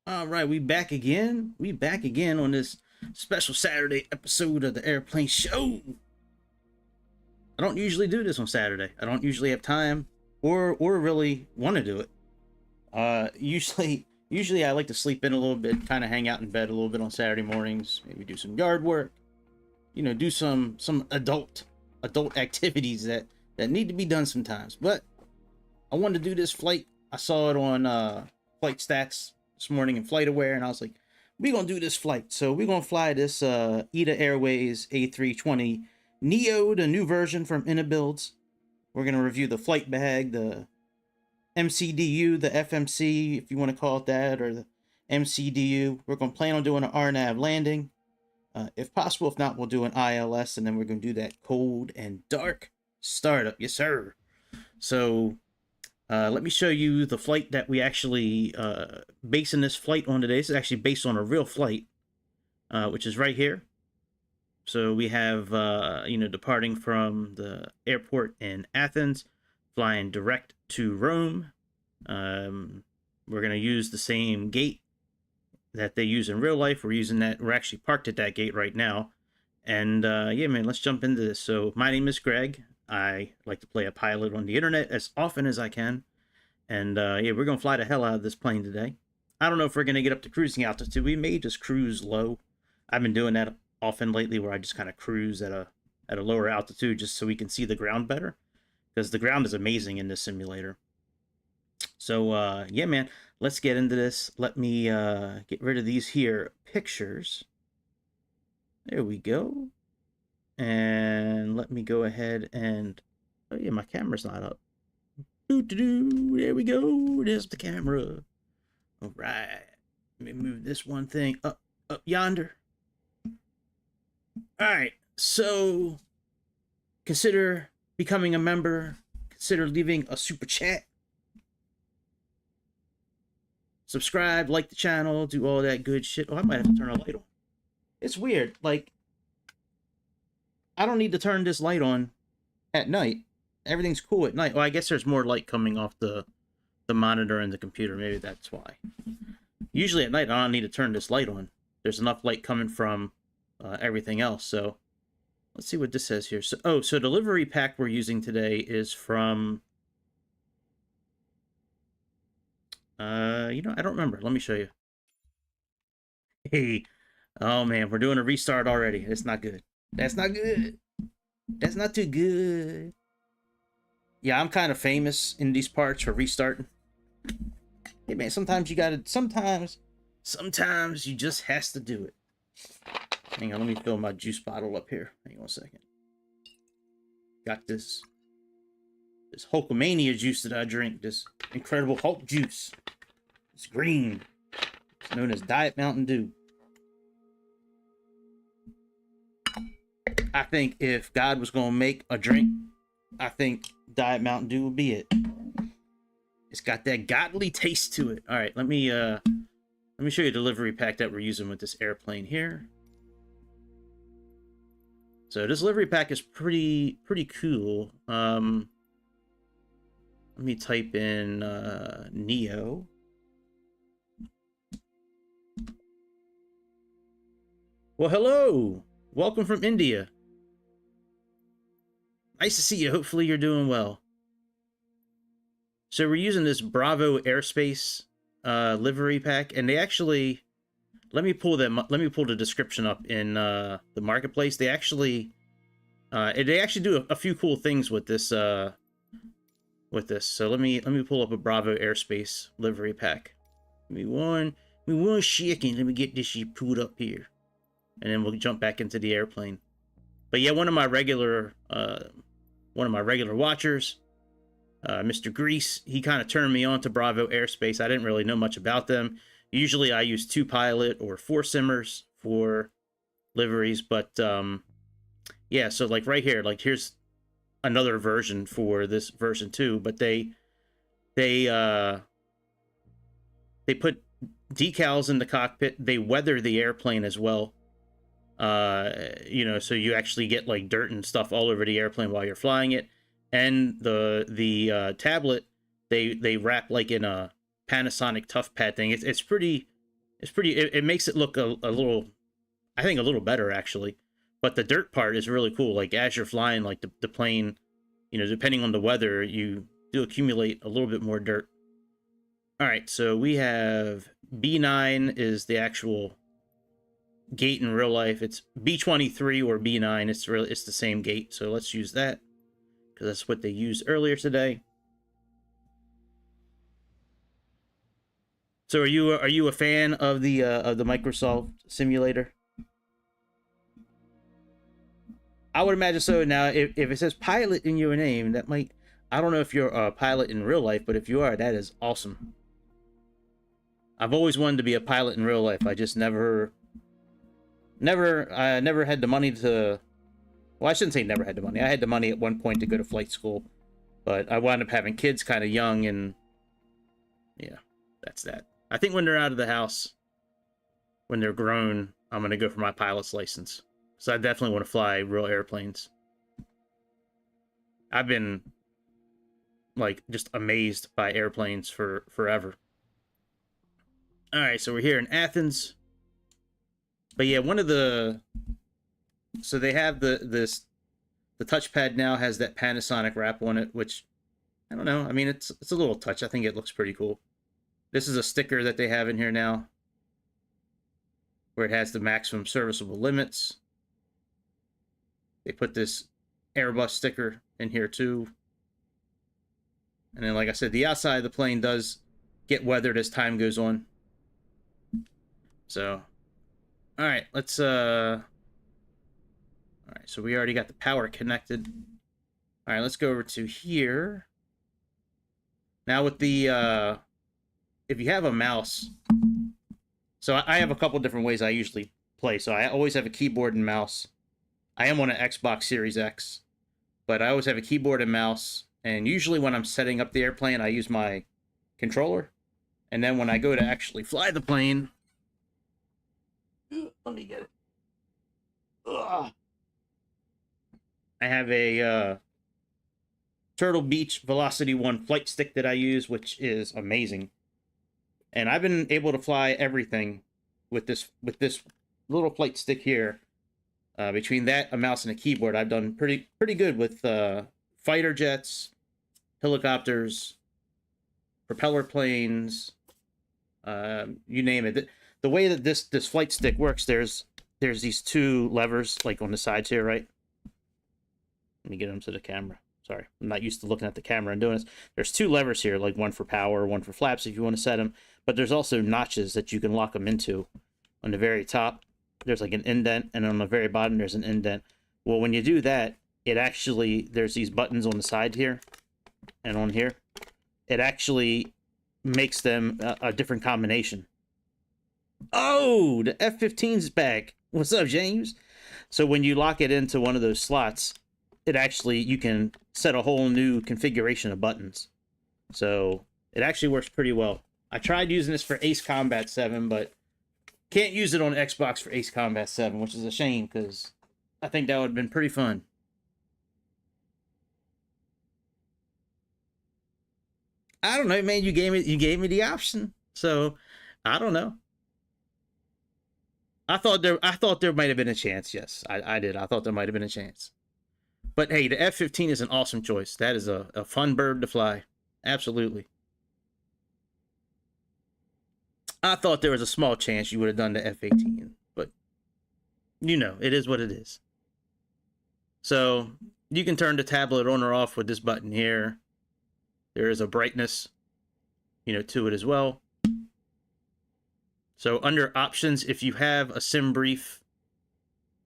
All right, we back again. We back again on this special Saturday episode of the Airplane Show. I don't usually do this on Saturday. I don't usually have time or really want to do it. Usually I like to sleep in a little bit, kind of hang out in bed a little bit on Saturday mornings, maybe do some yard work, do some adult activities that need to be done sometimes. But I wanted to do this flight. I saw it on flight stats this morning in Flight Aware, and I was like, we're gonna do this flight. So we're gonna fly this ITA Airways A320neo, the new version from INIBUILDS. We're gonna review the flight bag, the MCDU, the FMC, if you want to call it that, or the MCDU. We're gonna plan on doing an RNAV landing, if possible. If not, we'll do an ILS, and then we're gonna do that cold and dark startup. Yes, sir. So let me show you the flight that we actually basing this flight on today. This is actually based on a real flight, which is right here. So we have, departing from the airport in Athens, flying direct to Rome. We're going to use the same gate that they use in real life. We're using that. We're actually parked at that gate right now. And yeah, man, let's jump into this. So my name is Greg. I like to play a pilot on the internet as often as I can. And yeah, we're going to fly the hell out of this plane today. I don't know if we're going to get up to cruising altitude. We may just cruise low. I've been doing that often lately, where I just kind of cruise at a lower altitude just so we can see the ground better, because the ground is amazing in this simulator. So yeah, man, let's get into this. Let me get rid of these here pictures. There we go. And let me go ahead and, oh yeah, my camera's not up. There we go. There's the camera. All right. Let me move this one thing up yonder. All right. So consider becoming a member. Consider leaving a super chat. Subscribe, like the channel, do all that good shit. Oh, I might have to turn a light on. It's weird. Like, I don't need to turn this light on at night. Everything's cool at night. Well, I guess there's more light coming off the monitor and the computer. Maybe that's why. Usually at night, I don't need to turn this light on. There's enough light coming from everything else. So let's see what this says here. So, so delivery pack we're using today is from, I don't remember. Let me show you. Hey, oh man, we're doing a restart already. It's not good. That's not good. That's not too good. Yeah, I'm kind of famous in these parts for restarting. Hey man, sometimes you gotta, sometimes you just has to do it. Hang on, let me fill my juice bottle up here. Hang on a second. Got this Hulkamania juice that I drink, this Incredible Hulk juice. It's green. It's known as Diet Mountain Dew. I think if God was gonna make a drink, I think Diet Mountain Dew would be it. It's got that godly taste to it. All right, let me show you the delivery pack that we're using with this airplane here. So this delivery pack is pretty cool. Let me type in Neo. Well, hello. Welcome from India. Nice to see you. Hopefully you're doing well. So we're using this Bravo Airspace livery pack, and they actually, let me pull the description up in the marketplace. They actually do a few cool things with this So let me pull up a Bravo Airspace livery pack. Give me one second. Let me get this shit pulled up here, and then we'll jump back into the airplane. But yeah, one of my regular watchers, Mr. Grease, he kind of turned me on to Bravo Airspace. I didn't really know much about them. Usually I use 2Pilot or 4Simmers for liveries, but yeah, so like right here, like here's another version for this version 2, but they put decals in the cockpit. They weather the airplane as well. So you actually get like dirt and stuff all over the airplane while you're flying it. And the tablet, they wrap like in a Panasonic tough pad thing. It's pretty It's pretty. It makes it look a little, I think, a little better actually. But the dirt part is really cool. Like as you're flying, like the plane, you know, depending on the weather, you do accumulate a little bit more dirt. All right, so we have B9 is the actual gate in real life. It's B23 or B9. It's the same gate. So let's use that because that's what they used earlier today. So are you a fan of the Microsoft simulator? I would imagine so. Now, if it says pilot in your name, that might, I don't know if you're a pilot in real life, but if you are, that is awesome. I've always wanted to be a pilot in real life. I just never had the money to, well, I shouldn't say never had the money. I had the money at one point to go to flight school, but I wound up having kids kind of young, and yeah, that's that. I think when they're out of the house, when they're grown, I'm going to go for my pilot's license. So I definitely want to fly real airplanes. I've been like just amazed by airplanes for forever. All right, so we're here in Athens. But yeah, one of the, so they have the touchpad now has that Panasonic wrap on it, which I don't know. I mean, it's a little touch. I think it looks pretty cool. This is a sticker that they have in here now, where it has the maximum serviceable limits. They put this Airbus sticker in here too. And then, like I said, the outside of the plane does get weathered as time goes on. So, all right, let's, all right, so we already got the power connected. All right, let's go over to here. Now with the, if you have a mouse, so I have a couple different ways I usually play. So I always have a keyboard and mouse. I am on an Xbox Series X, but I always have a keyboard and mouse. And usually when I'm setting up the airplane, I use my controller. And then when I go to actually fly the plane, let me get it. Ugh. I have a Turtle Beach Velocity 1 flight stick that I use, which is amazing. And I've been able to fly everything with this little flight stick here. Between that, a mouse, and a keyboard, I've done pretty good with fighter jets, helicopters, propeller planes, you name it. The way that this flight stick works, there's these two levers like on the sides here, right? Let me get them to the camera. Sorry, I'm not used to looking at the camera and doing this. There's two levers here, like one for power, one for flaps if you want to set them. But there's also notches that you can lock them into. On the very top, there's like an indent, and on the very bottom, there's an indent. Well, when you do that, it actually, there's these buttons on the side here and on here. It actually makes them a different combination. Oh, the F-15's back. What's up, James? So when you lock it into one of those slots, it actually, you can set a whole new configuration of buttons. So it actually works pretty well. I tried using this for Ace Combat 7, but can't use it on Xbox for Ace Combat 7, which is a shame because I think that would have been pretty fun. I don't know, man. You gave me the option, so I don't know. I thought there might have been a chance. Yes, I did. I thought there might have been a chance. But hey, the F-15 is an awesome choice. That is a fun bird to fly. Absolutely. I thought there was a small chance you would have done the F-18, but you know, it is what it is. So you can turn the tablet on or off with this button here. There is a brightness, you know, to it as well. So under options, if you have a SimBrief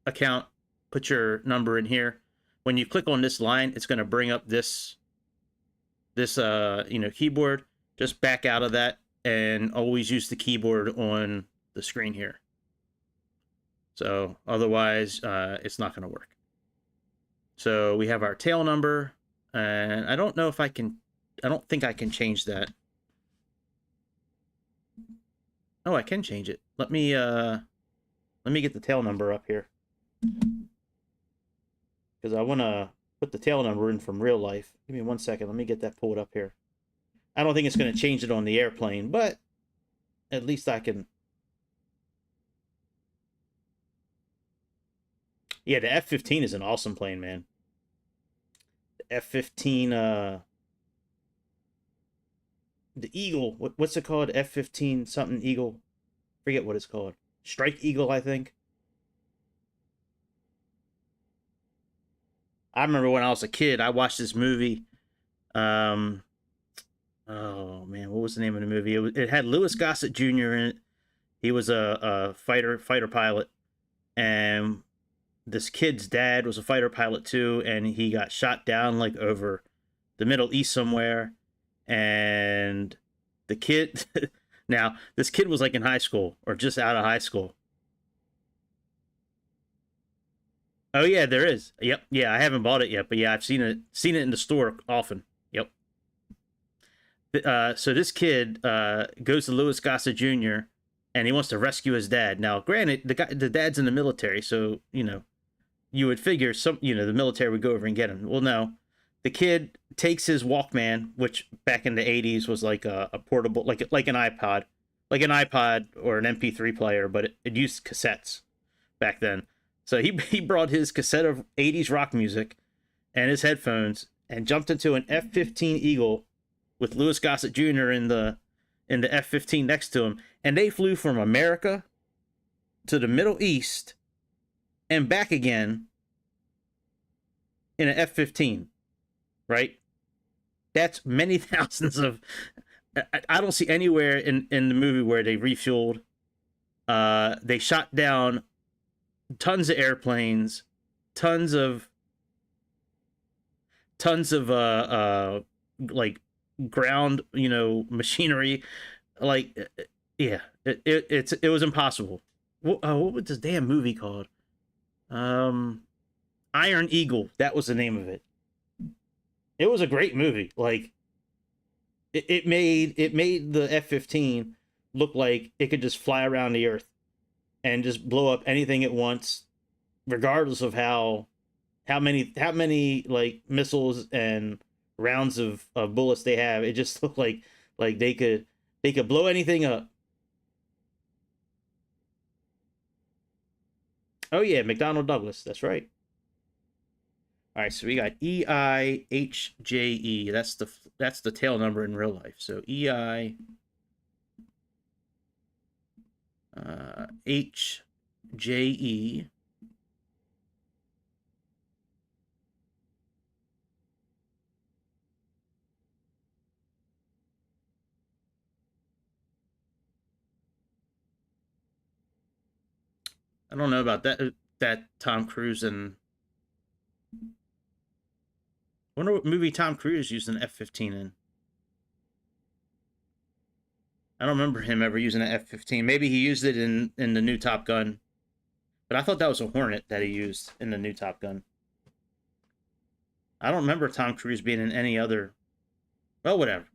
account, put your number in here. When you click on this line, it's going to bring up this you know, keyboard. Just back out of that and always use the keyboard on the screen here. So otherwise, it's not going to work. So we have our tail number, and I don't know if I can, I don't think I can change that. Oh, I can change it. Let me get the tail number up here, because I want to put the tail number in from real life. Give me 1 second. Let me get that pulled up here. I don't think it's going to change it on the airplane, but at least I can Yeah, the F-15 is an awesome plane, man. The F-15, the Eagle. What's it called? F-15 something Eagle. Forget what it's called. Strike Eagle, I think. I remember when I was a kid, I watched this movie. Um, oh man, what was the name of the movie? It had Louis Gossett Jr. in it. He was a fighter pilot, and this kid's dad was a fighter pilot too, and he got shot down like over the Middle East somewhere. And the kid, now this kid was like in high school or just out of high school. Oh yeah, there is. Yep, yeah, I haven't bought it yet, but yeah, I've seen it in the store often. Yep. So this kid goes to Louis Gossett Jr. and he wants to rescue his dad. Now, granted, the dad's in the military, so you would figure the military would go over and get him. Well, no, the kid takes his Walkman, which back in the '80s was like a portable, like an iPod, or an MP3 player, but it used cassettes back then. So he brought his cassette of '80s rock music and his headphones and jumped into an F-15 Eagle with Louis Gossett Jr. in the F-15 next to him, and they flew from America to the Middle East and back again in an F-15, right? That's many thousands of. I don't see anywhere in the movie where they refueled. They shot down tons of airplanes, tons of like ground machinery, like yeah, it was impossible. What was this damn movie called? Iron Eagle, that was the name of it. It was a great movie. Like it made the F-15 look like it could just fly around the earth and just blow up anything it wants, regardless of how many like missiles and rounds of bullets they have. It just looked like they could blow anything up. Oh yeah, McDonnell Douglas. That's right. All right, so we got EIHJE. That's the tail number in real life. So HJE. I don't know about that Tom Cruise and I wonder what movie Tom Cruise used an F-15 in. I don't remember him ever using an F-15. Maybe he used it in the new Top Gun, but I thought that was a Hornet that he used in the new Top Gun. I don't remember Tom Cruise being in any other. Well, whatever.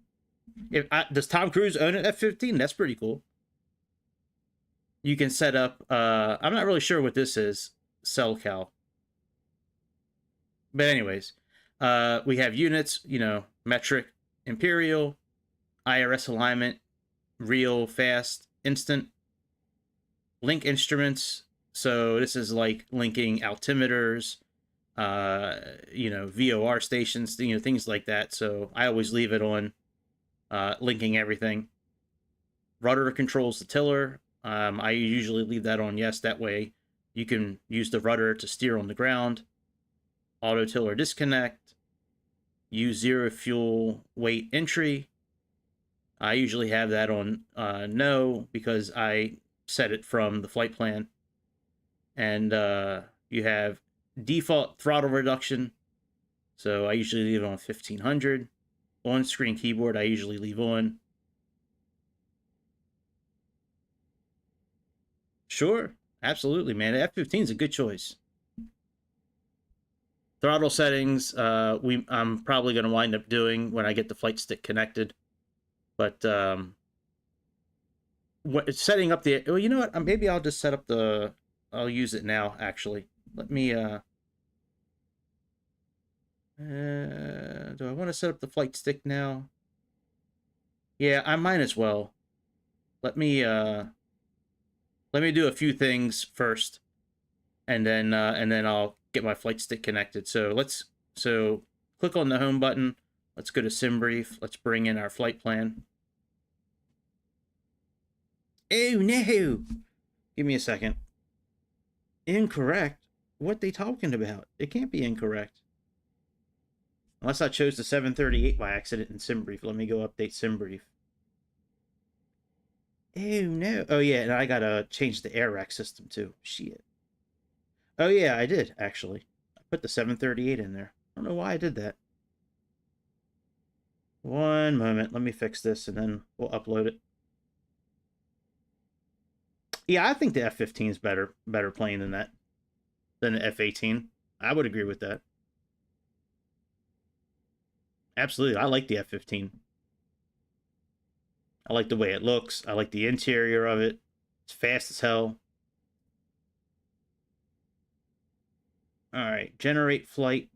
Does Tom Cruise own an F-15? That's pretty cool. You can set up. I'm not really sure what this is. CellCal. But anyways, we have units. Metric, imperial, IRS alignment, real, fast, instant. Link instruments. So this is like linking altimeters, VOR stations, things like that. So I always leave it on, linking everything. Rudder controls the tiller. I usually leave that on yes. That way you can use the rudder to steer on the ground. Auto tiller disconnect. Use zero fuel weight entry. I usually have that on no because I set it from the flight plan. And you have default throttle reduction. So I usually leave it on 1500. On-screen keyboard I usually leave on. Sure, absolutely, man. F-15 is a good choice. Throttle settings, I'm probably going to wind up doing when I get the flight stick connected. But setting up the, well, you know what? Maybe I'll just set up I'll use it now, actually. Let me, do I want to set up the flight stick now? Yeah, I might as well. Let me do a few things first. and then I'll get my flight stick connected. So click on the home button. Let's go to SimBrief. Let's bring in our flight plan. Oh no! Give me a second. Incorrect? What they talking about? It can't be incorrect. Unless I chose the 738 by accident in SimBrief. Let me go update SimBrief. Oh no. Oh yeah, and I gotta change the air rack system too. Shit. Oh yeah, I did, actually. I put the 738 in there. I don't know why I did that. One moment. Let me fix this and then we'll upload it. Yeah, I think the F-15 is better plane than that. Than the F-18. I would agree with that. Absolutely. I like the F-15. I like the way it looks. I like the interior of it. It's fast as hell. Alright, generate flight.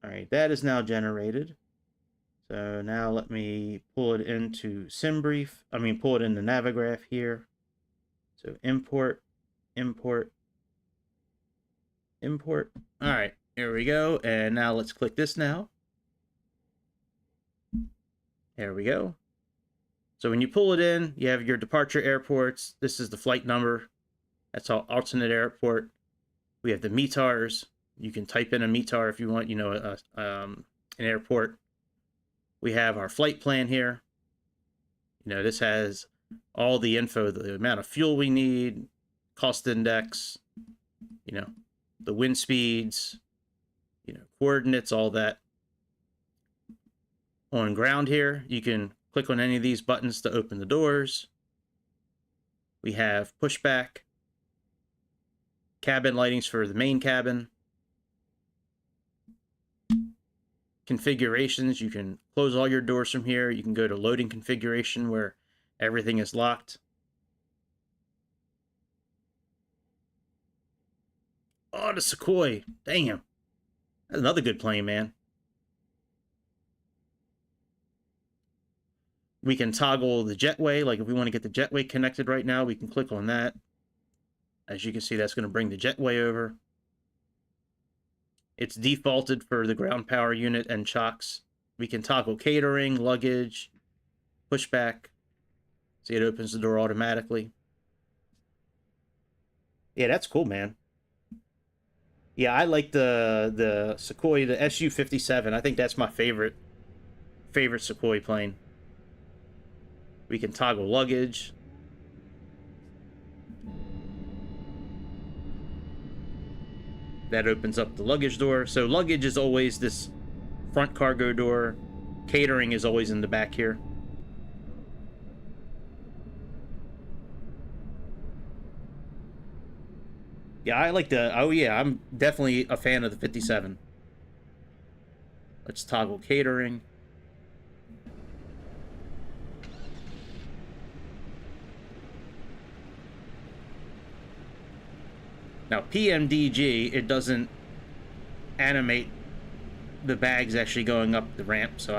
Alright, that is now generated. So now let me pull it into SimBrief. I mean, pull it into Navigraph here. So import, import, import. Alright, here we go. And now let's click this now. There we go. So when you pull it in, you have your departure airports. This is the flight number. That's all alternate airport. We have the METARs. You can type in a METAR if you want, you know, an airport. We have our flight plan here. You know, this has all the info, the amount of fuel we need, cost index, you know, the wind speeds, you know, coordinates, all that. On ground here, you can click on any of these buttons to open the doors. We have pushback, cabin lightings for the main cabin, configurations. You can close all your doors from here. You can go to loading configuration where everything is locked. Oh, the Sukhoi. Damn. That's another good plane, man. We can toggle the jetway. Like if we want to get the jetway connected right now, we can click on that. As you can see, that's going to bring the jetway over. It's defaulted for the ground power unit and chocks. We can toggle catering, luggage, pushback. See, it opens the door automatically. Yeah, that's cool, man. Yeah, I like the Sukhoi, the Su-57. I think that's my favorite Sukhoi plane. We can toggle luggage. That opens up the luggage door. So luggage is always this front cargo door. Catering is always in the back here. Yeah, I like the... Oh, yeah, I'm definitely a fan of the 57. Let's toggle catering. Now, PMDG, it doesn't animate the bags actually going up the ramp, so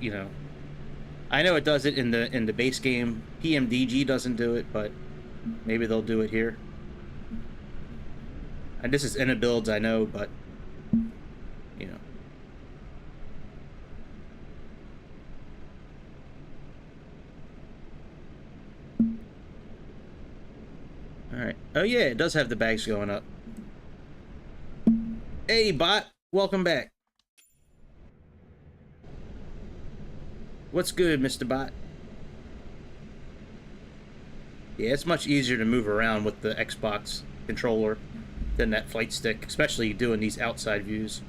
you know, I know it does it in the base game. PMDG doesn't do it, but maybe they'll do it here. And this is INIBUILDS, I know, but you know. Alright. Oh yeah, it does have the bags going up. Hey bot, welcome back. What's good, Mr. Bot? Yeah, it's much easier to move around with the Xbox controller than that flight stick, especially doing these outside views.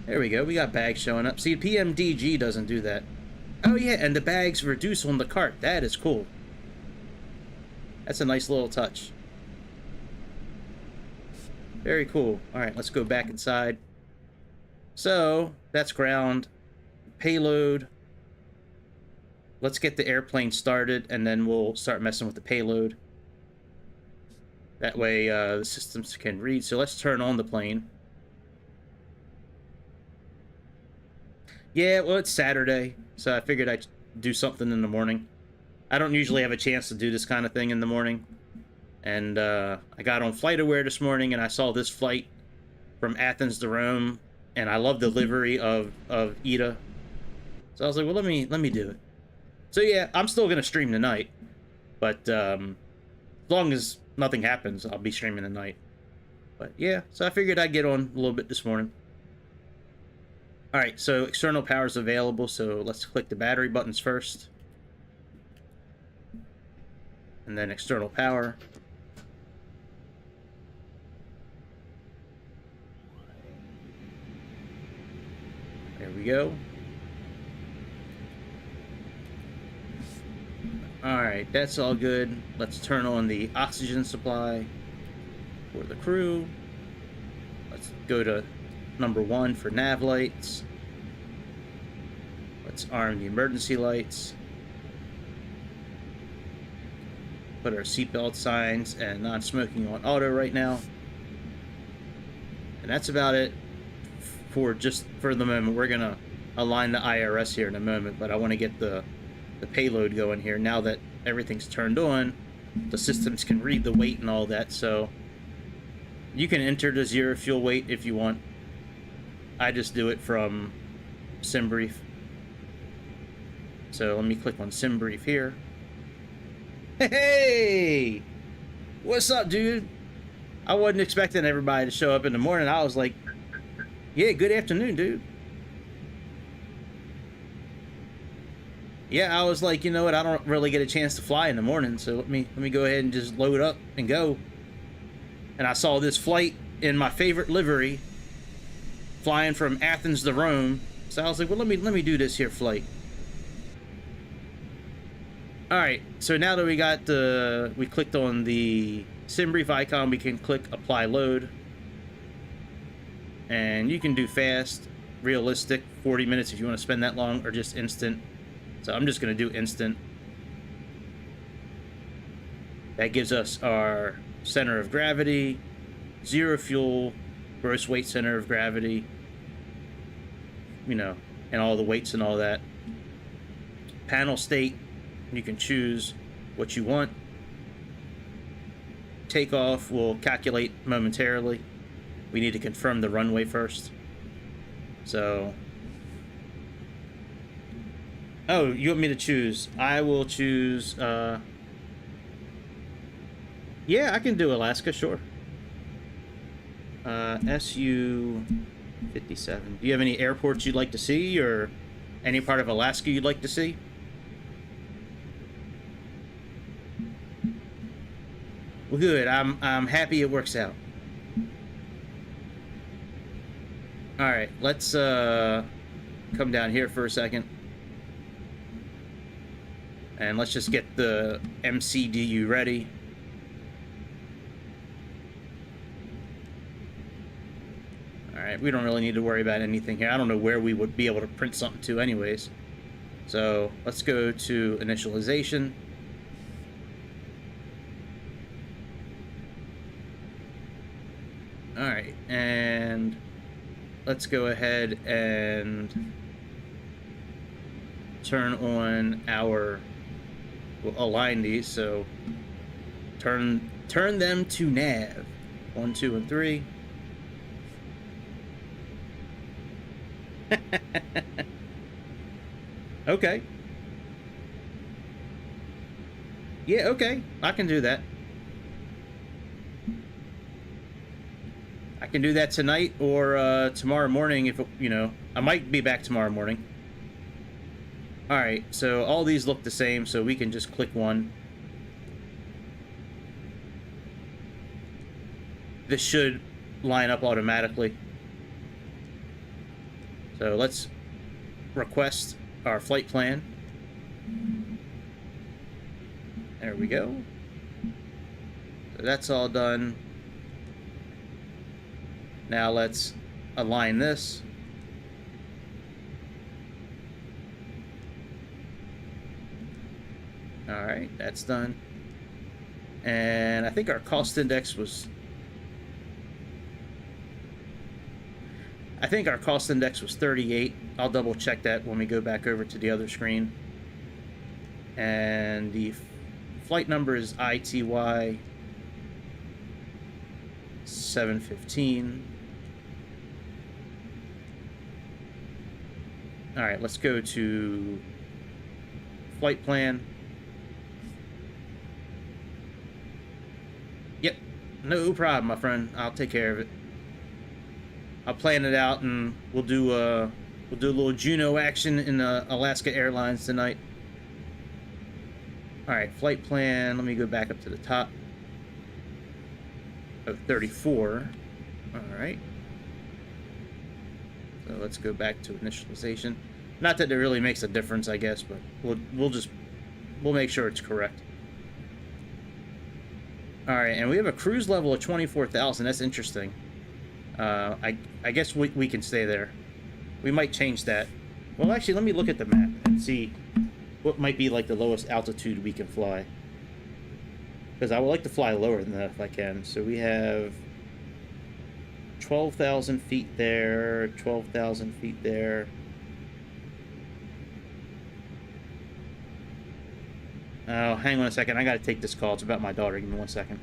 There we go, we got bags showing up. See, PMDG doesn't do that. Oh yeah, and the bags reduce on the cart. That is cool. That's a nice little touch. Very cool. Alright, let's go back inside. So, that's ground. Payload. Let's get the airplane started, and then we'll start messing with the payload. That way, the systems can read. So let's turn on the plane. Yeah, well, it's Saturday, so I figured I'd do something in the morning. I don't usually have a chance to do this kind of thing in the morning. And I got on FlightAware this morning, and I saw this flight from Athens to Rome, and I love the livery of ITA. So I was like, well, let me do it. So yeah, I'm still gonna stream tonight, but as long as nothing happens, I'll be streaming tonight. But yeah, so I figured I'd get on a little bit this morning. All right, so external power is available, so let's click the battery buttons first. And then external power. There we go. Alright, that's all good. Let's turn on the oxygen supply for the crew. Let's go to number 1 for nav lights. Let's arm the emergency lights. Put our seatbelt signs and non-smoking on auto right now. And that's about it for the moment. We're gonna align the IRS here in a moment, but I want to get the payload going here. Now that everything's turned on, the systems can read the weight and all that, so you can enter the zero fuel weight if you want. I just do it from SimBrief. So let me click on SimBrief here. Hey! What's up, dude? I wasn't expecting everybody to show up in the morning. I was like, yeah, good afternoon, dude. Yeah, I was like, you know what, I don't really get a chance to fly in the morning, so let me go ahead and just load up and go. And I saw this flight in my favorite livery, flying from Athens to Rome. So I was like, well, let me do this here flight. All right, so now that we clicked on the SimBrief icon, we can click apply load. And you can do fast, realistic, 40 minutes if you want to spend that long, or just instant. So I'm just going to do instant. That gives us our center of gravity, zero fuel, gross weight center of gravity, you know, and all the weights and all that. Panel state, you can choose what you want. Takeoff will calculate momentarily. We need to confirm the runway first. So, oh, you want me to choose? I will choose, yeah, I can do Alaska, sure. SU-57. Do you have any airports you'd like to see, or any part of Alaska you'd like to see? Well, good. I'm happy it works out. All right, let's come down here for a second. And let's just get the MCDU ready. Alright, we don't really need to worry about anything here. I don't know where we would be able to print something to anyways. So let's go to initialization. Alright, and let's go ahead and turn on our, we'll align these, so turn them to nav. 1, 2, and 3. Okay. Yeah, okay. I can do that. I can do that tonight or tomorrow morning if, you know, I might be back tomorrow morning. Alright, so all these look the same, so we can just click one. This should line up automatically. So let's request our flight plan. There we go. So that's all done. Now let's align this. Alright, that's done. And I think our cost index was... I think our cost index was 38. I'll double check that when we go back over to the other screen. And the flight number is ITY 715. All right, let's go to flight plan. Yep, no problem, my friend. I'll take care of it. I'll plan it out, and we'll do a little Juno action in Alaska Airlines tonight. All right, flight plan. Let me go back up to the top of 34. All right. So let's go back to initialization. Not that it really makes a difference, I guess, but we'll make sure it's correct. All right, and we have a cruise level of 24,000. That's interesting. I guess we can stay there. We might change that. Well, actually, let me look at the map and see what might be like the lowest altitude we can fly. Because I would like to fly lower than that if I can. So we have 12,000 feet there, 12,000 feet there. Oh, hang on a second. I gotta take this call. It's about my daughter. Give me 1 second.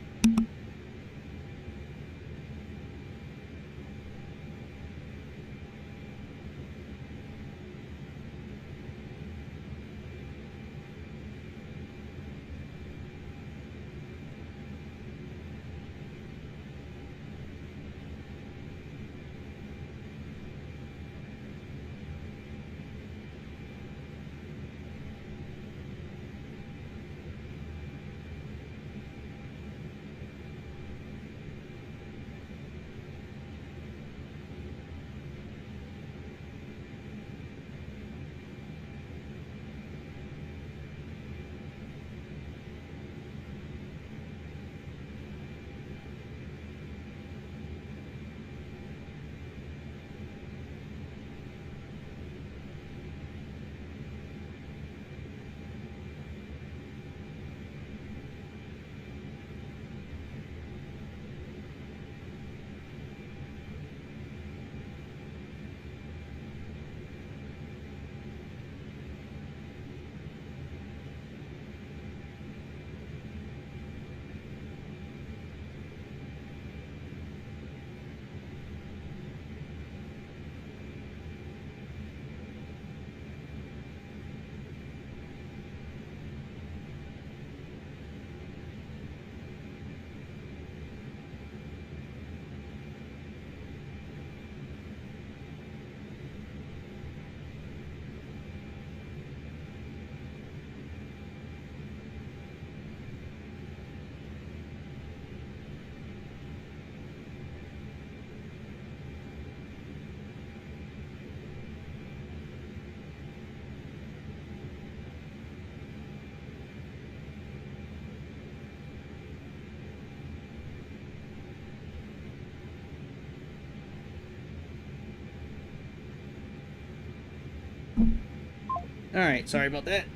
All right, sorry about that.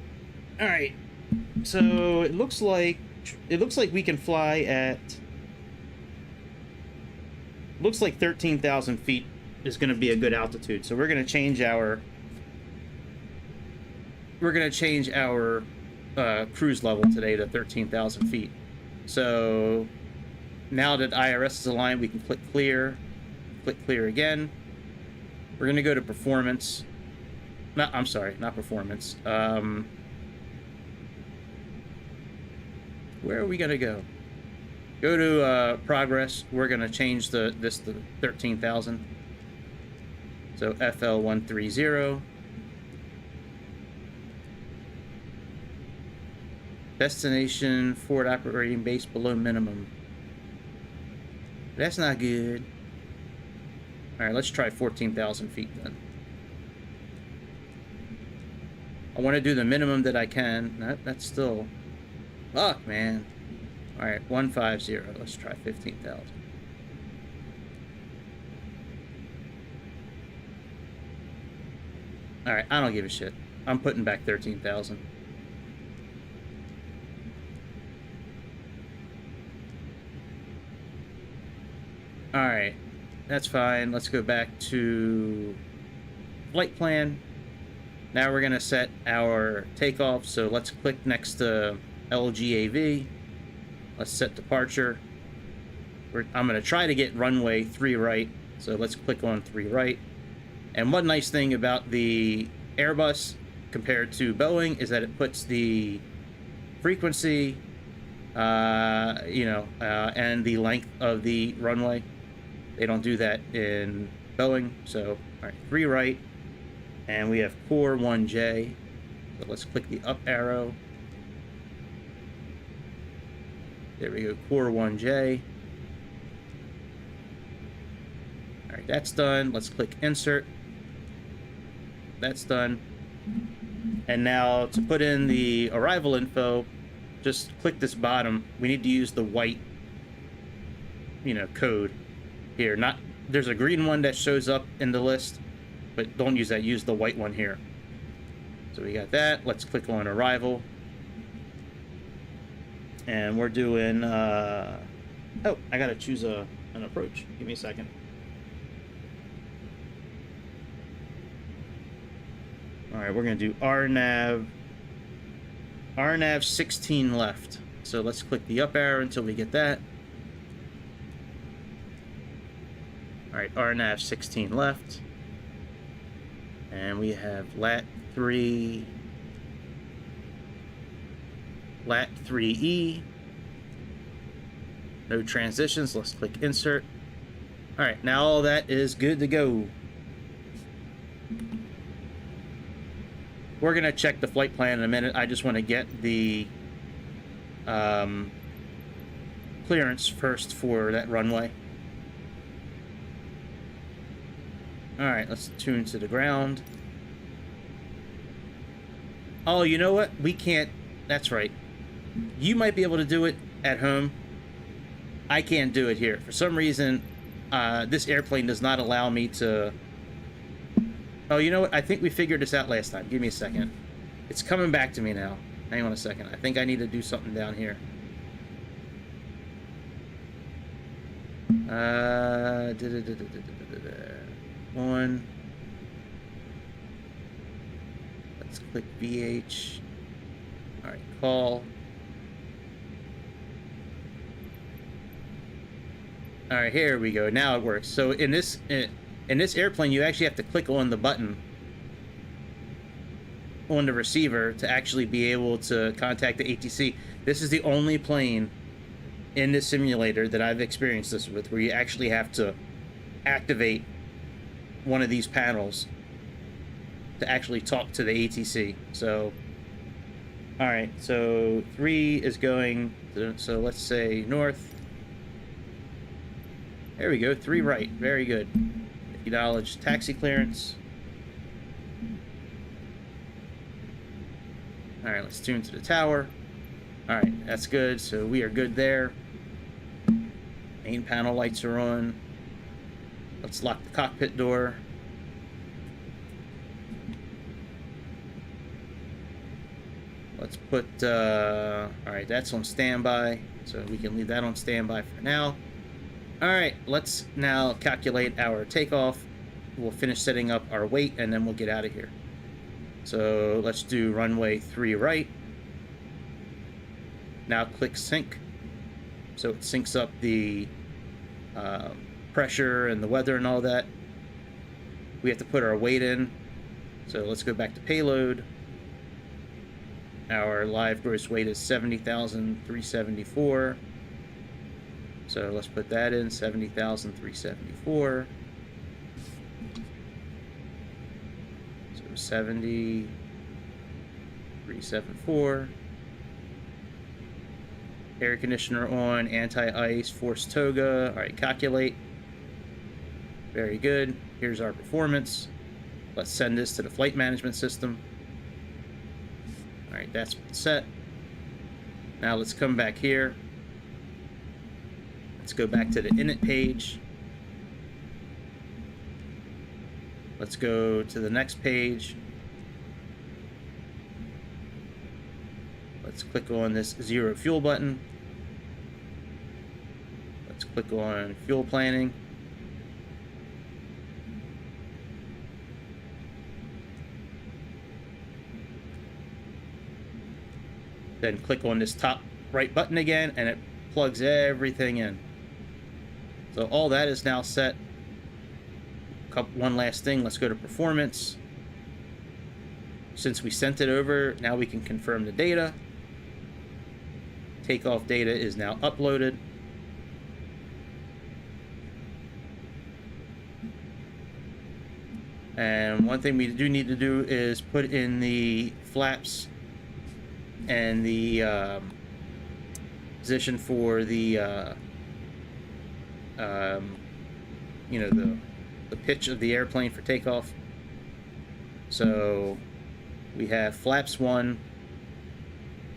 All right, so it looks like we can fly at. Looks like 13,000 feet is going to be a good altitude. So we're going to change our. We're going to change our cruise level today to 13,000 feet. So now that IRS is aligned, we can click clear again. We're going to go to performance. No, I'm sorry, not performance. Where are we gonna go? Go to progress. We're gonna change this to 13,000. So FL130. Destination forward operating base below minimum. That's not good. All right, let's try 14,000 feet then. I want to do the minimum that I can. That's still... Fuck, man. Alright, 150. Let's try 15,000. Alright, I don't give a shit. I'm putting back 13,000. Alright, that's fine. Let's go back to flight plan. Now we're gonna set our takeoff. So let's click next to LGAV. Let's set departure. I'm gonna try to get runway 3 right. So let's click on 3 right. And one nice thing about the Airbus compared to Boeing is that it puts the frequency, and the length of the runway. They don't do that in Boeing. So, all right, 3 right. And we have core 1J. So let's click the up arrow. There we go, core 1J. All right, that's done. Let's click insert. That's done. And now to put in the arrival info, just click this bottom. We need to use the white, code here. There's a green one that shows up in the list, but don't use that. Use the white one here. So we got that. Let's click on arrival. And we're doing, oh, I gotta choose an approach. Give me a second. All right, we're gonna do RNAV 16 left. So let's click the up arrow until we get that. All right, RNAV 16 left. And we have lat 3E. No transitions. Let's click insert. All right, now all that is good to go. We're gonna check the flight plan in a minute. I just want to get the clearance first for that runway. All right, let's tune to the ground. Oh, you know what? We can't. That's right. You might be able to do it at home. I can't do it here. For some reason, this airplane does not allow me to... Oh, you know what? I think we figured this out last time. Give me a second. It's coming back to me now. Hang on a second. I think I need to do something down here. One. Let's click VH. All right, call. All right, here we go. Now it works. So in this airplane, you actually have to click on the button on the receiver to actually be able to contact the ATC. This is the only plane in this simulator that I've experienced this with, where you actually have to activate one of these panels to actually talk to the ATC. So, all right, so 3 is going to, so let's say north. There we go, 3 right, very good. Acknowledge taxi clearance. All right, let's tune to the tower. All right, that's good, so we are good there. Main panel lights are on. Let's lock the cockpit door. Let's put, all right, that's on standby, so we can leave that on standby for now. All right, let's now calculate our takeoff. We'll finish setting up our weight, and then we'll get out of here. So let's do runway 3 right. Now click sync. So it syncs up the pressure and the weather and all that. We have to put our weight in. So let's go back to payload. Our live gross weight is 70,374. So let's put that in, 70,374. So 70,374. Air conditioner on, anti-ice, force toga. All right, calculate. Very good. Here's our performance. Let's send this to the flight management system. All right, that's set. Now let's come back here. Let's go back to the init page. Let's go to the next page. Let's click on this zero fuel button. Let's click on fuel planning. Then click on this top right button again, and it plugs everything in. So all that is now set. One last thing, let's go to performance. Since we sent it over, now we can confirm the data. Takeoff data is now uploaded. And one thing we do need to do is put in the flaps and the position for the you know, the pitch of the airplane for takeoff. So we have flaps 1,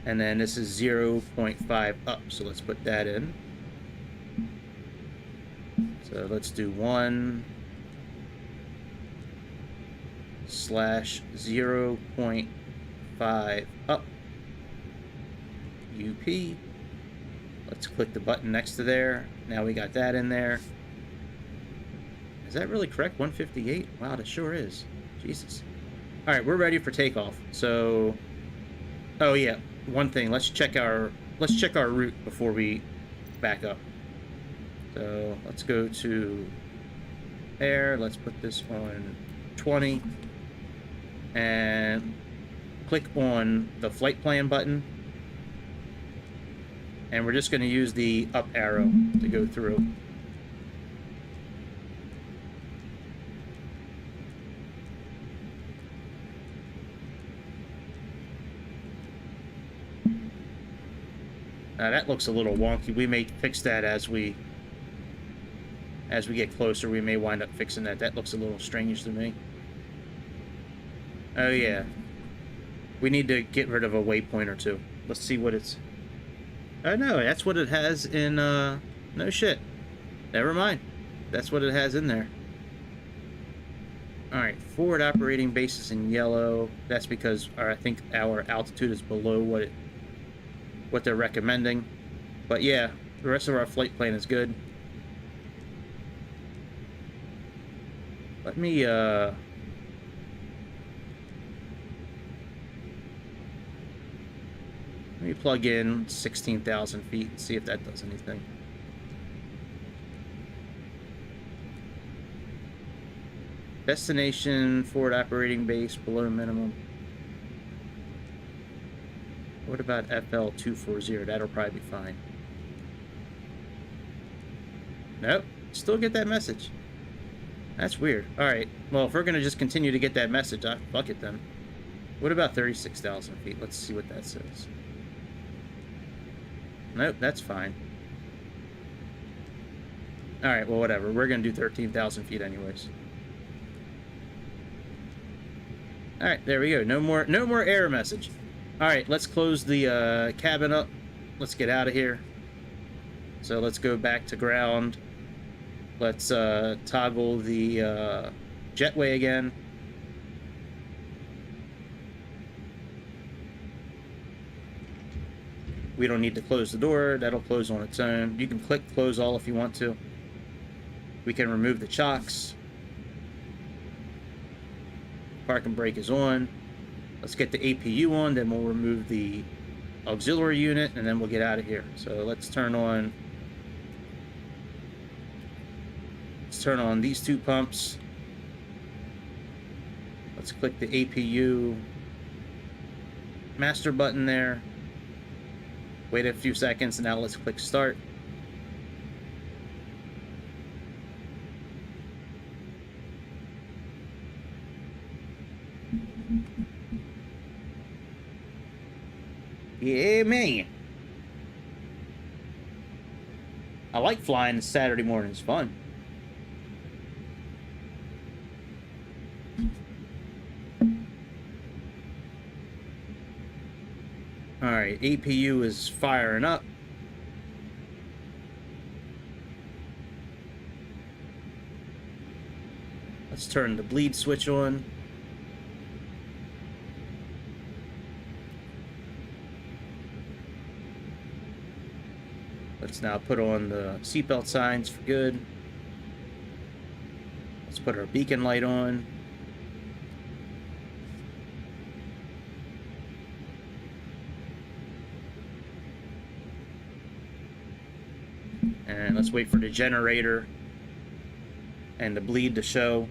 and then this is 0.5 up, so let's put that in. So let's do 1/0.5 up UP. Let's click the button next to there. Now we got that in there. Is that really correct? 158? Wow, that sure is. Jesus. All right, we're ready for takeoff. So, oh yeah, one thing. Let's check our route before we back up. So let's go to air. Let's put this on 20 and click on the flight plan button. And we're just going to use the up arrow to go through. Now that looks a little wonky. We may fix that as we get closer. We may wind up fixing that. That looks a little strange to me. Oh yeah. We need to get rid of a waypoint or two. Let's see what it's... Oh no, that's what it has in, no shit. Never mind. That's what it has in there. Alright, forward operating base is in yellow. That's because I think our altitude is below what they're recommending. But yeah, the rest of our flight plan is good. Let me plug in 16,000 feet and see if that does anything. Destination, forward operating base, below minimum. What about FL240? That'll probably be fine. Nope, still get that message. That's weird. Alright, well, if we're going to just continue to get that message, fuck it then. What about 36,000 feet? Let's see what that says. Nope, that's fine. Alright, well, whatever. We're going to do 13,000 feet anyways. Alright, there we go. No more error message. Alright, let's close the cabin up. Let's get out of here. So let's go back to ground. Let's toggle the jetway again. We don't need to close the door. That'll close on its own. You can click close all if you want to. We can remove the chocks. Park and brake is on. Let's get the APU on, then we'll remove the auxiliary unit, and then we'll get out of here. So let's turn on these two pumps. Let's click the APU master button there. Wait a few seconds, and now let's click start. Yeah, man. I like flying Saturday morning. It's fun. Alright, APU is firing up. Let's turn the bleed switch on. Let's now put on the seatbelt signs for good. Let's put our beacon light on. And let's wait for the generator and the bleed to show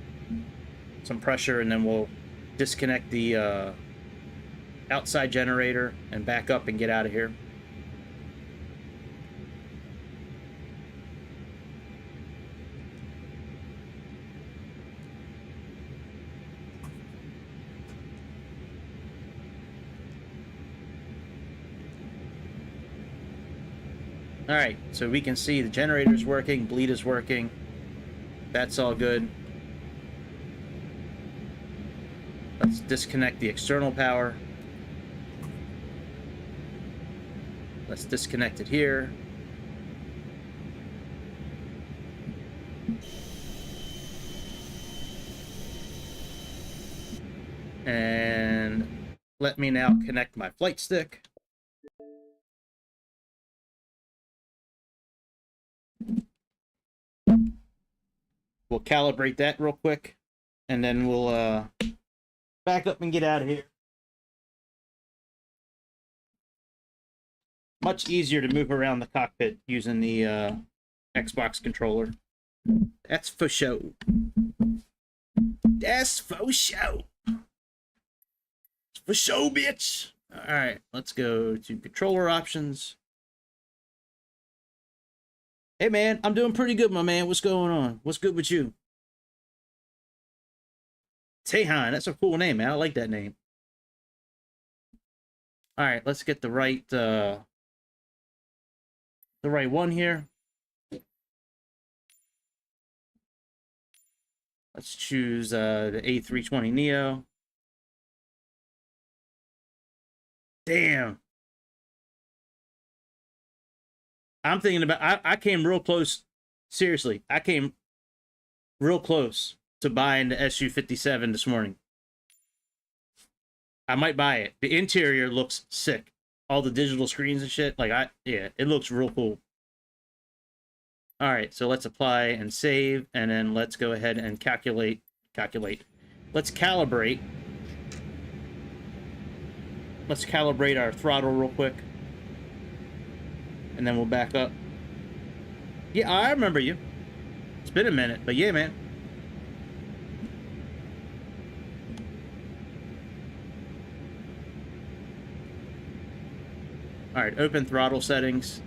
some pressure, and then we'll disconnect the outside generator and back up and get out of here. All right, so we can see the generator's working, bleed is working. That's all good. Let's disconnect the external power. Let's disconnect it here. And let me now connect my flight stick. We'll calibrate that real quick, and then we'll back up and get out of here. Much easier to move around the cockpit using the Xbox controller. That's for show. That's for show. It's for show, bitch. All right, let's go to controller options. Hey, man, I'm doing pretty good, my man. What's going on? What's good with you? Tehan, that's a cool name, man. I like that name. All right, let's get the right one here. Let's choose the A320neo. Damn. I'm thinking about, I came real close. Seriously, I came real close to buying the SU-57 this morning. I might buy it. The interior looks sick. All the digital screens and shit. Like, yeah, it looks real cool. All right, so let's apply and save, and then let's go ahead and calculate. Let's calibrate. Let's calibrate our throttle real quick. And then we'll back up. Yeah, I remember you. It's been a minute, but yeah, man. All right, open throttle settings.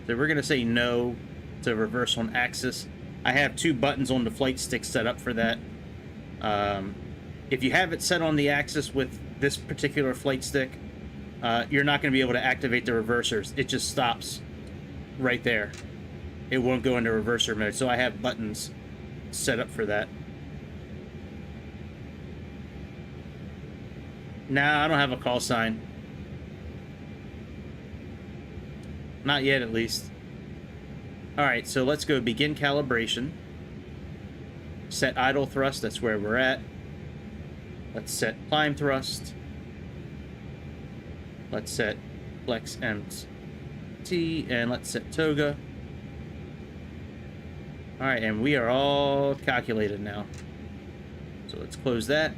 So we're gonna say no to reverse on axis. I have 2 buttons on the flight stick set up for that. If you have it set on the axis with this particular flight stick, you're not going to be able to activate the reversers. It just stops right there. It won't go into reverser mode. So I have buttons set up for that. Nah, I don't have a call sign. Not yet, at least. All right, so let's go begin calibration. Set idle thrust, that's where we're at. Let's set climb thrust. Let's set flex MT, and let's set toga. All right, and we are all calculated now. So let's close that.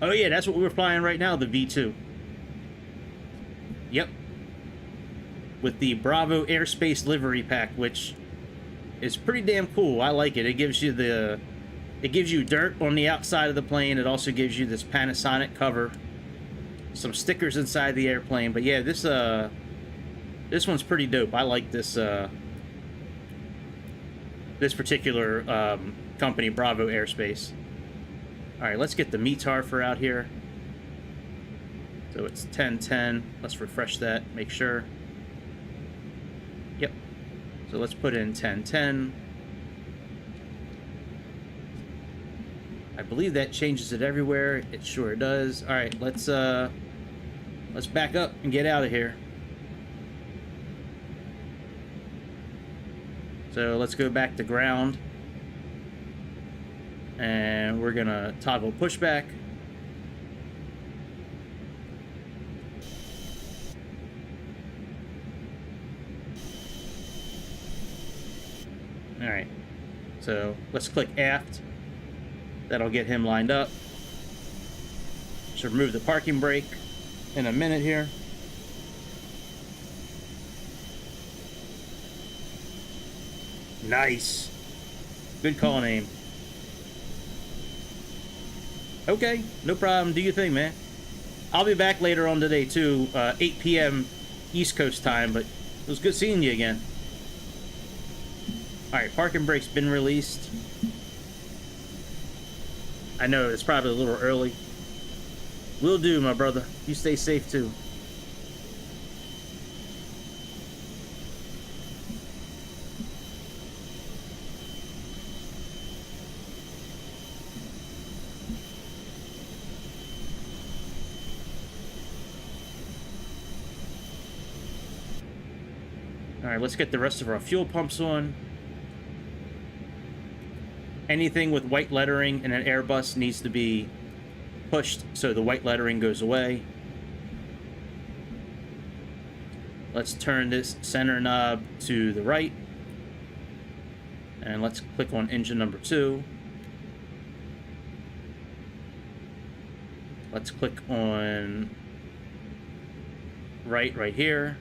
Oh yeah, that's what we're flying right now, the V2. Yep. With the Bravo Airspace livery pack, which is pretty damn cool. I like it. It gives you dirt on the outside of the plane. It also gives you this Panasonic cover, some stickers inside the airplane. But yeah, this one's pretty dope. I like this this particular company, Bravo Airspace. All right, let's get the METAR for out here. So it's 1010. Let's refresh that, make sure. Yep. So let's put in 1010. I believe that changes it everywhere. It sure does. All right, let's back up and get out of here. So let's go back to ground. And we're gonna toggle pushback. All right, so let's click aft. That'll get him lined up. Should remove the parking brake in a minute here. Nice. Good call name. Okay, no problem. Do your thing, man. I'll be back later on today, too. 8 p.m. East Coast time, but it was good seeing you again. Alright, parking brake's been released. I know it's probably a little early. Will do, my brother. You stay safe, too. Alright, let's get the rest of our fuel pumps on. Anything with white lettering in an Airbus needs to be pushed so the white lettering goes away. Let's turn this center knob to the right. And let's click on engine number 2. Let's click on right here.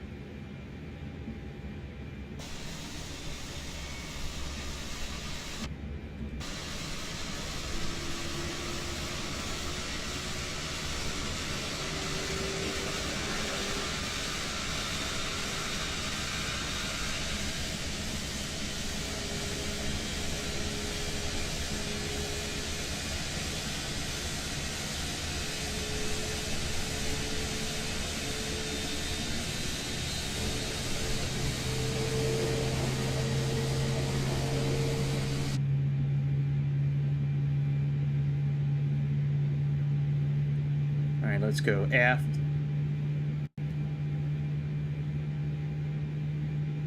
Alright, let's go aft.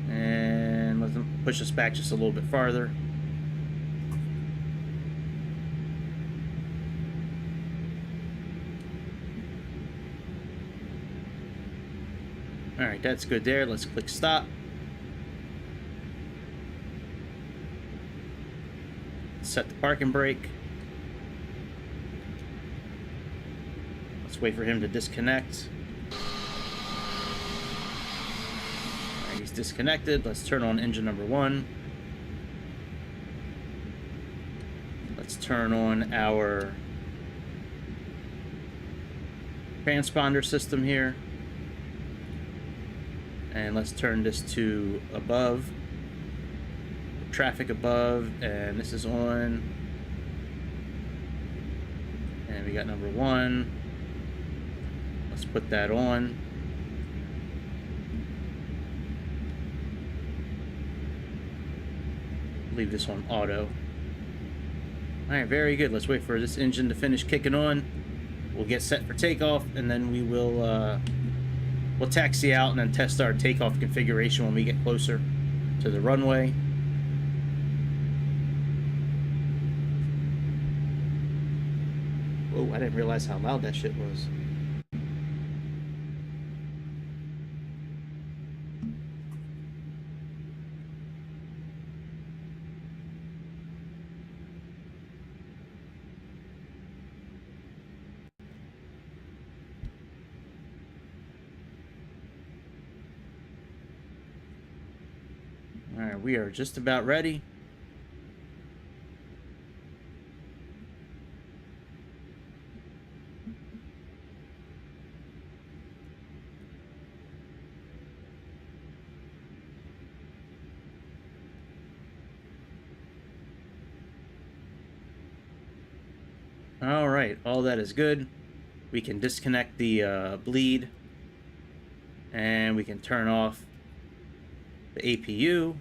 And let them push us back just a little bit farther. Alright, that's good there. Let's click stop. Set the parking brake. Let's wait for him to disconnect. Alright, he's disconnected. Let's turn on engine number 1. Let's turn on our transponder system here. And let's turn this to above. Traffic above, and this is on. And we got number 1. Let's put that on. Leave this on auto. Alright, very good. Let's wait for this engine to finish kicking on. We'll get set for takeoff, and then we will we'll taxi out and then test our takeoff configuration when we get closer to the runway. Whoa, I didn't realize how loud that shit was. Alright, we are just about ready. Alright, all that is good. We can disconnect the bleed. And we can turn off the APU.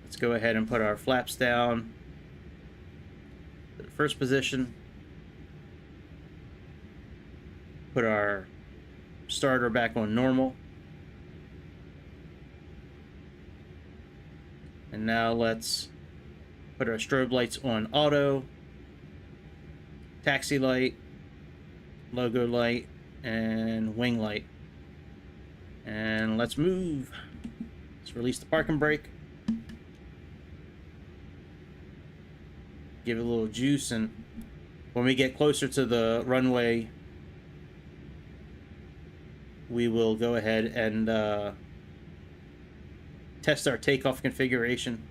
Let's go ahead and put our flaps down to the first position. Put our starter back on normal. And now let's put our strobe lights on auto. Taxi light, logo light, and wing light. And let's move. Let's release the parking brake. Give it a little juice and When we get closer to the runway, we will go ahead and test our takeoff configuration,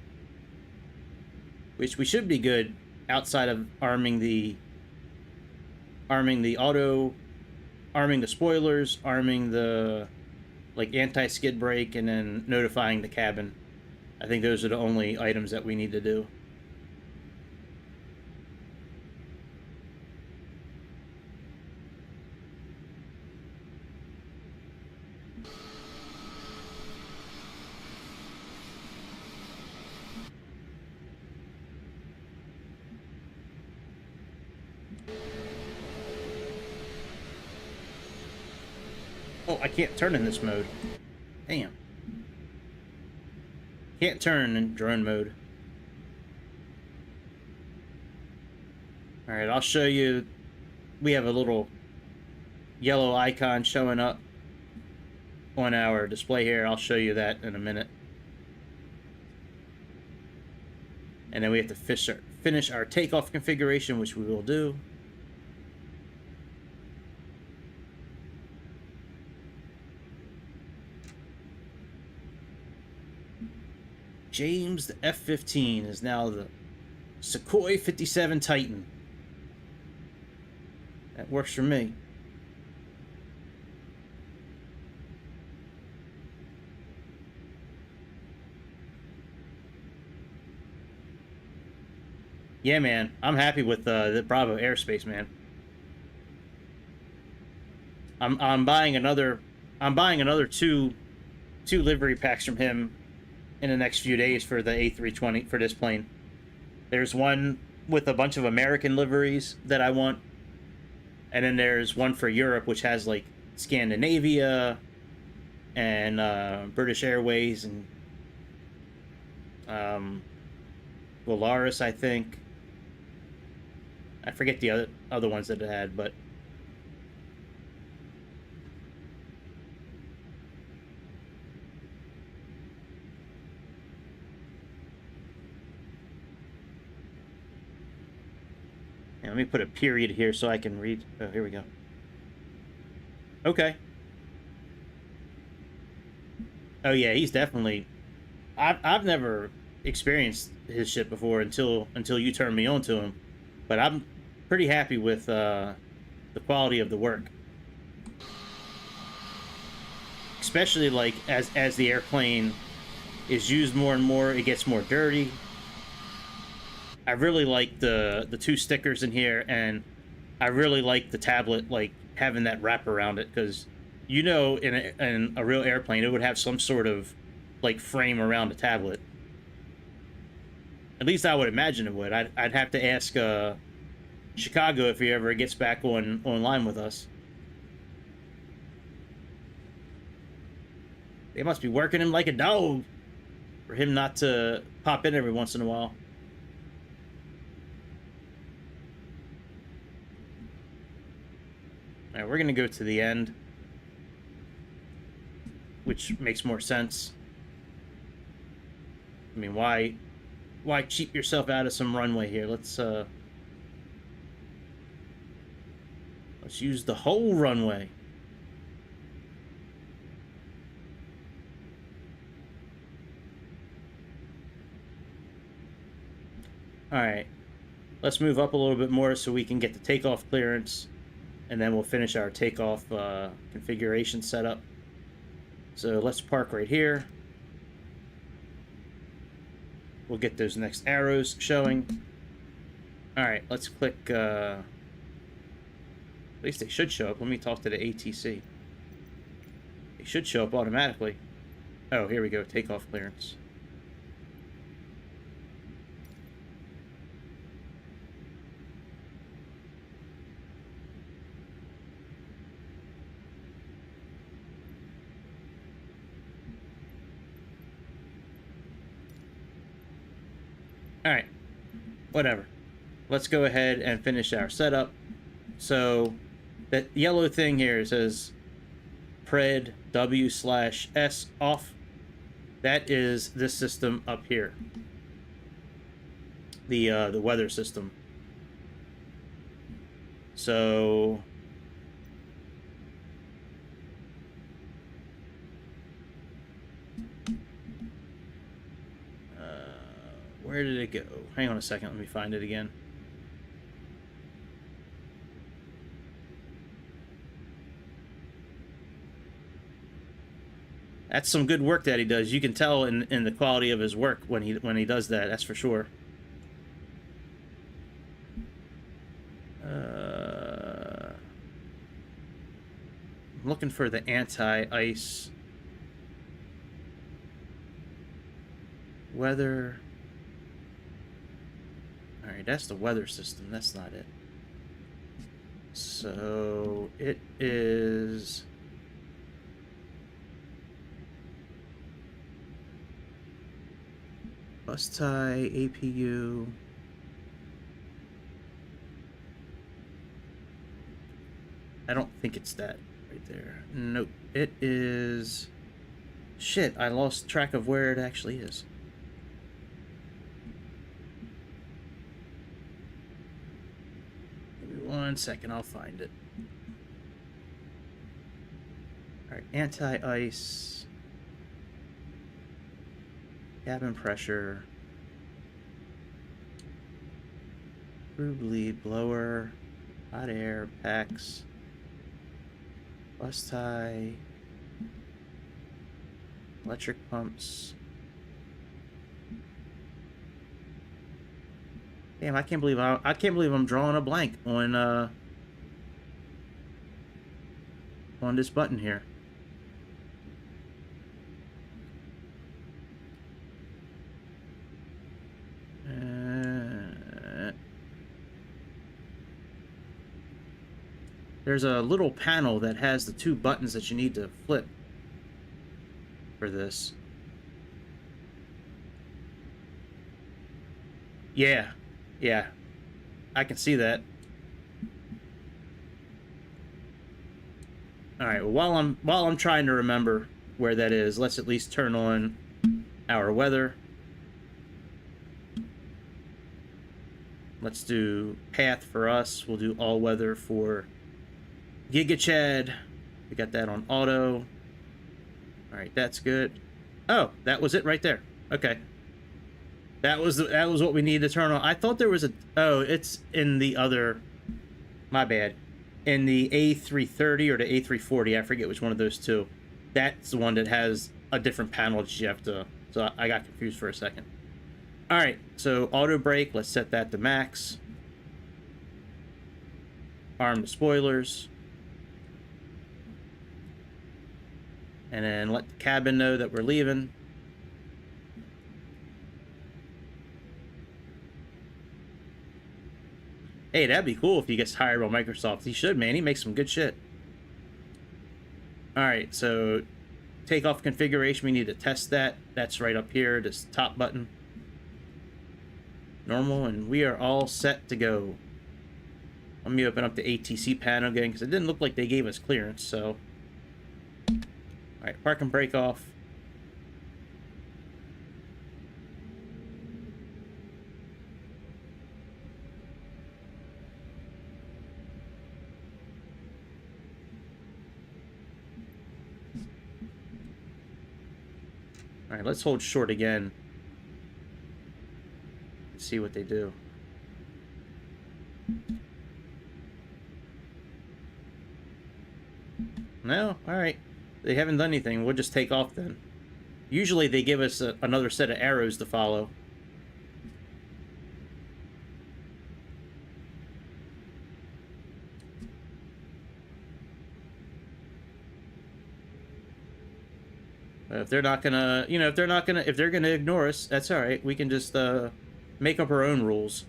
which we should be good outside of arming the spoilers, arming the like anti-skid brake, and then notifying the cabin. I think those are the only items that we need to do. Oh, I can't turn in this mode. Damn. Can't turn in drone mode. Alright, I'll show you. We have a little yellow icon showing up on our display here. I'll show you that in a minute. And then we have to finish our takeoff configuration, which we will do. James, the F-15 is now the Sukhoi 57 Titan. That works for me. Yeah, man, I'm happy with the Bravo Airspace, man. I'm buying another two livery packs from him in the next few days for the A320 for this plane. There's one with a bunch of American liveries that I want, and then there's one for Europe which has like Scandinavia and British Airways and Volaris, I think. I forget the other ones that it had, but yeah, let me put a period here so I can read. Oh, here we go. Okay. Oh yeah, he's definitely. I've never experienced his shit before until you turned me on to him, but I'm pretty happy with the quality of the work. Especially like as the airplane is used more and more, it gets more dirty. I really like the two stickers in here, and I really like the tablet, like having that wrap around it, because you know, in a real airplane, it would have some sort of like frame around the tablet. At least I would imagine it would. I'd have to ask Chicago if he ever gets back online with us. They must be working him like a dog for him not to pop in every once in a while. All right, we're gonna go to the end, which makes more sense. I mean, why cheap yourself out of some runway here? Let's use the whole runway. All right, let's move up a little bit more so we can get the takeoff clearance, and then we'll finish our takeoff configuration setup. So let's park right here. We'll get those next arrows showing. All right, let's click. At least they should show up. Let me talk to the ATC. They should show up automatically. Oh, here we go. Takeoff clearance. All right, whatever. Let's go ahead and finish our setup. So that yellow thing here says pred W/S off. That is this system up here. The weather system. So where did it go? Hang on a second, let me find it again. That's some good work that he does. You can tell in the quality of his work when he does that. That's for sure. I'm looking for the anti-ice weather. All right, that's the weather system. That's not it. So it is. Bus tie, APU. I don't think it's that right there. Nope. It is... Shit, I lost track of where it actually is. Give me 1 second, I'll find it. Alright, anti-ice. Cabin pressure. Crew bleed blower. Hot air, packs. Bus tie. Electric pumps. Damn, I can't believe I'm drawing a blank on this button here. There's a little panel that has the 2 buttons that you need to flip for this. Yeah, I can see that. All right, well, while I'm trying to remember where that is, let's at least turn on our weather. Let's do path for us. We'll do all weather for Giga Chad. We got that on auto. All right, that's good. Oh, that was it right there. Okay. That was what we needed to turn on. I thought there was a... Oh, it's in the other... My bad. In the A330 or the A340. I forget which one of those two. That's the one that has a different panel that you have to... So I got confused for a second. All right, so auto brake. Let's set that to max. Arm the spoilers. And then let the cabin know that we're leaving. Hey, that'd be cool if he gets hired by Microsoft. He should, man. He makes some good shit. Alright, so takeoff configuration, we need to test that. That's right up here, this top button. Normal, and we are all set to go. Let me open up the ATC panel again, because it didn't look like they gave us clearance, so... Alright, park and brake off. Alright, let's hold short again. See what they do. No? Alright. They haven't done anything. We'll just take off then. Usually they give us another set of arrows to follow. If they're not gonna, you know, if they're gonna ignore us, that's all right. We can just make up our own rules.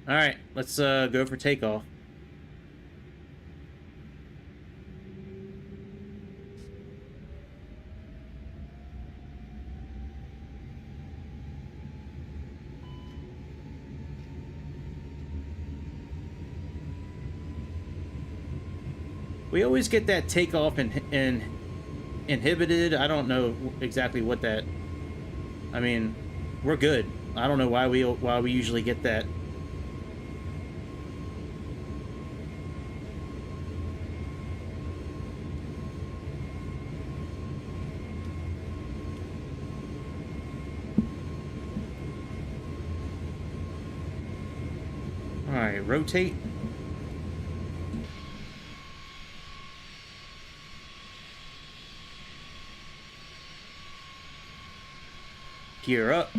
All right, let's go for takeoff. We always get that takeoff and inhibited. I don't know exactly what that... I mean, we're good. I don't know why we usually get that. All right, rotate. Gear up.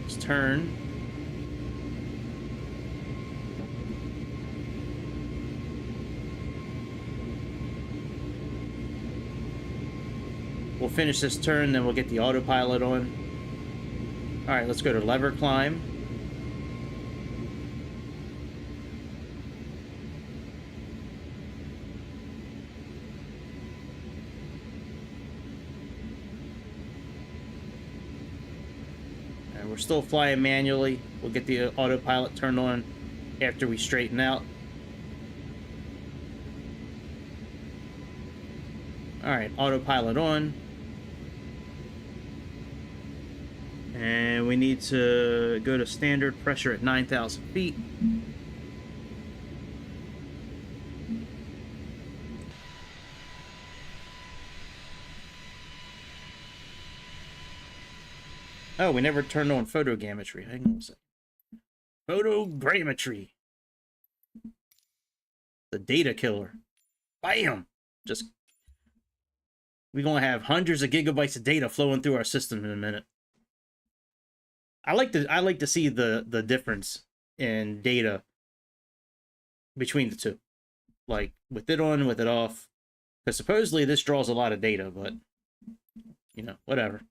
Let's turn. We'll finish this turn, then we'll get the autopilot on. All right, let's go to lever climb. And we're still flying manually. We'll get the autopilot turned on after we straighten out. All right, autopilot on. And we need to go to standard pressure at 9,000 feet. Oh, we never turned on photogrammetry. Hang on a second. Photogrammetry. The data killer. Bam! Just... we're going to have hundreds of gigabytes of data flowing through our system in a minute. I like to see the difference in data between the two, like with it on, with it off, because supposedly this draws a lot of data, but you know, whatever.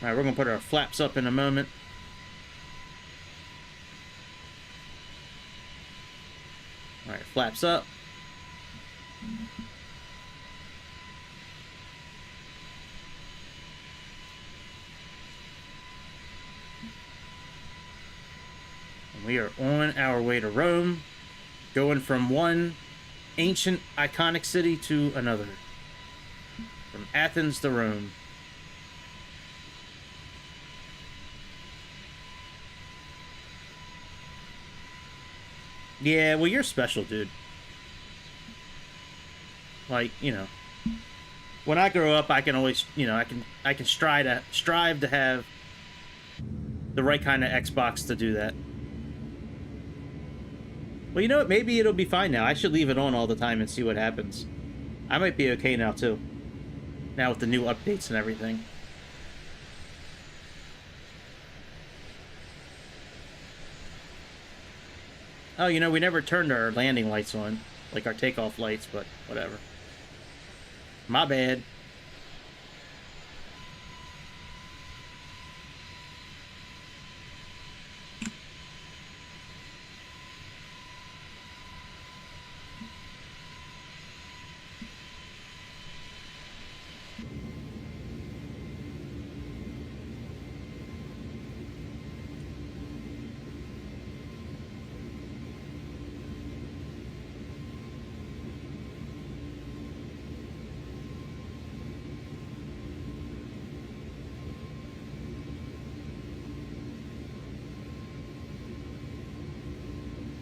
All right, we're going to put our flaps up in a moment. All right, flaps up. And we are on our way to Rome, going from one ancient, iconic city to another. From Athens to Rome. Yeah, well, you're special, dude. Like, you know, when I grow up, I can always, you know, I can strive to have the right kind of Xbox to do that. Well, you know what? Maybe it'll be fine now. I should leave it on all the time and see what happens. I might be okay now, too. Now with the new updates and everything. Oh, you know, we never turned our landing lights on. Like our takeoff lights, but whatever. My bad.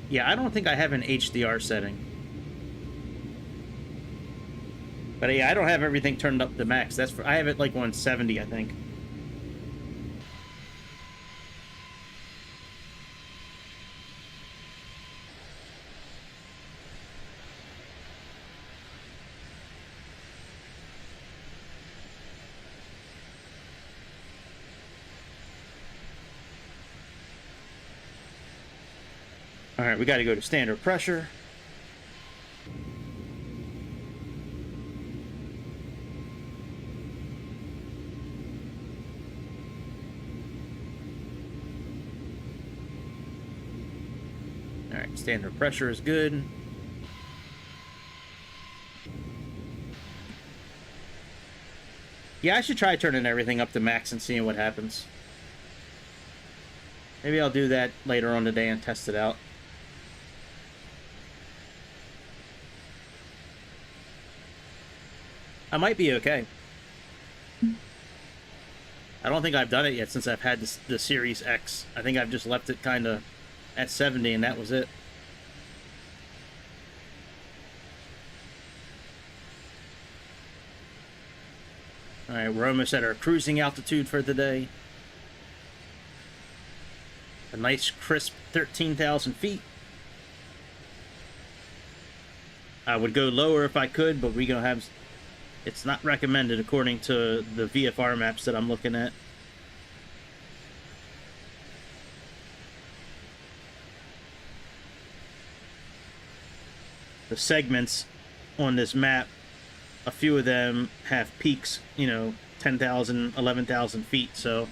Yeah, I don't think I have an HDR setting. But yeah, I don't have everything turned up to max. That's for, I have it like 170, I think. All right, we got to go to standard pressure. Alright, standard pressure is good. Yeah, I should try turning everything up to max and seeing what happens. Maybe I'll do that later on today and test it out. I might be okay. I don't think I've done it yet since I've had the Series X. I think I've just left it kind of at 70 and that was it. Alright, we're almost at our cruising altitude for the day. A nice crisp 13,000 feet. I would go lower if I could, but we're going to have... It's not recommended according to the VFR maps that I'm looking at. The segments on this map, a few of them have peaks, you know, 10,000, 11,000 feet, so...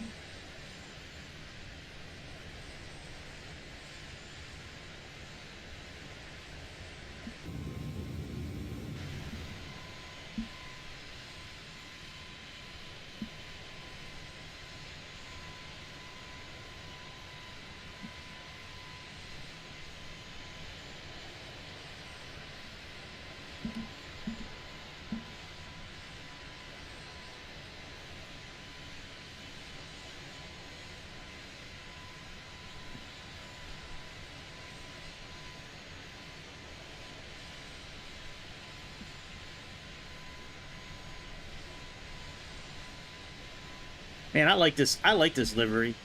Man, I like this. I like this livery.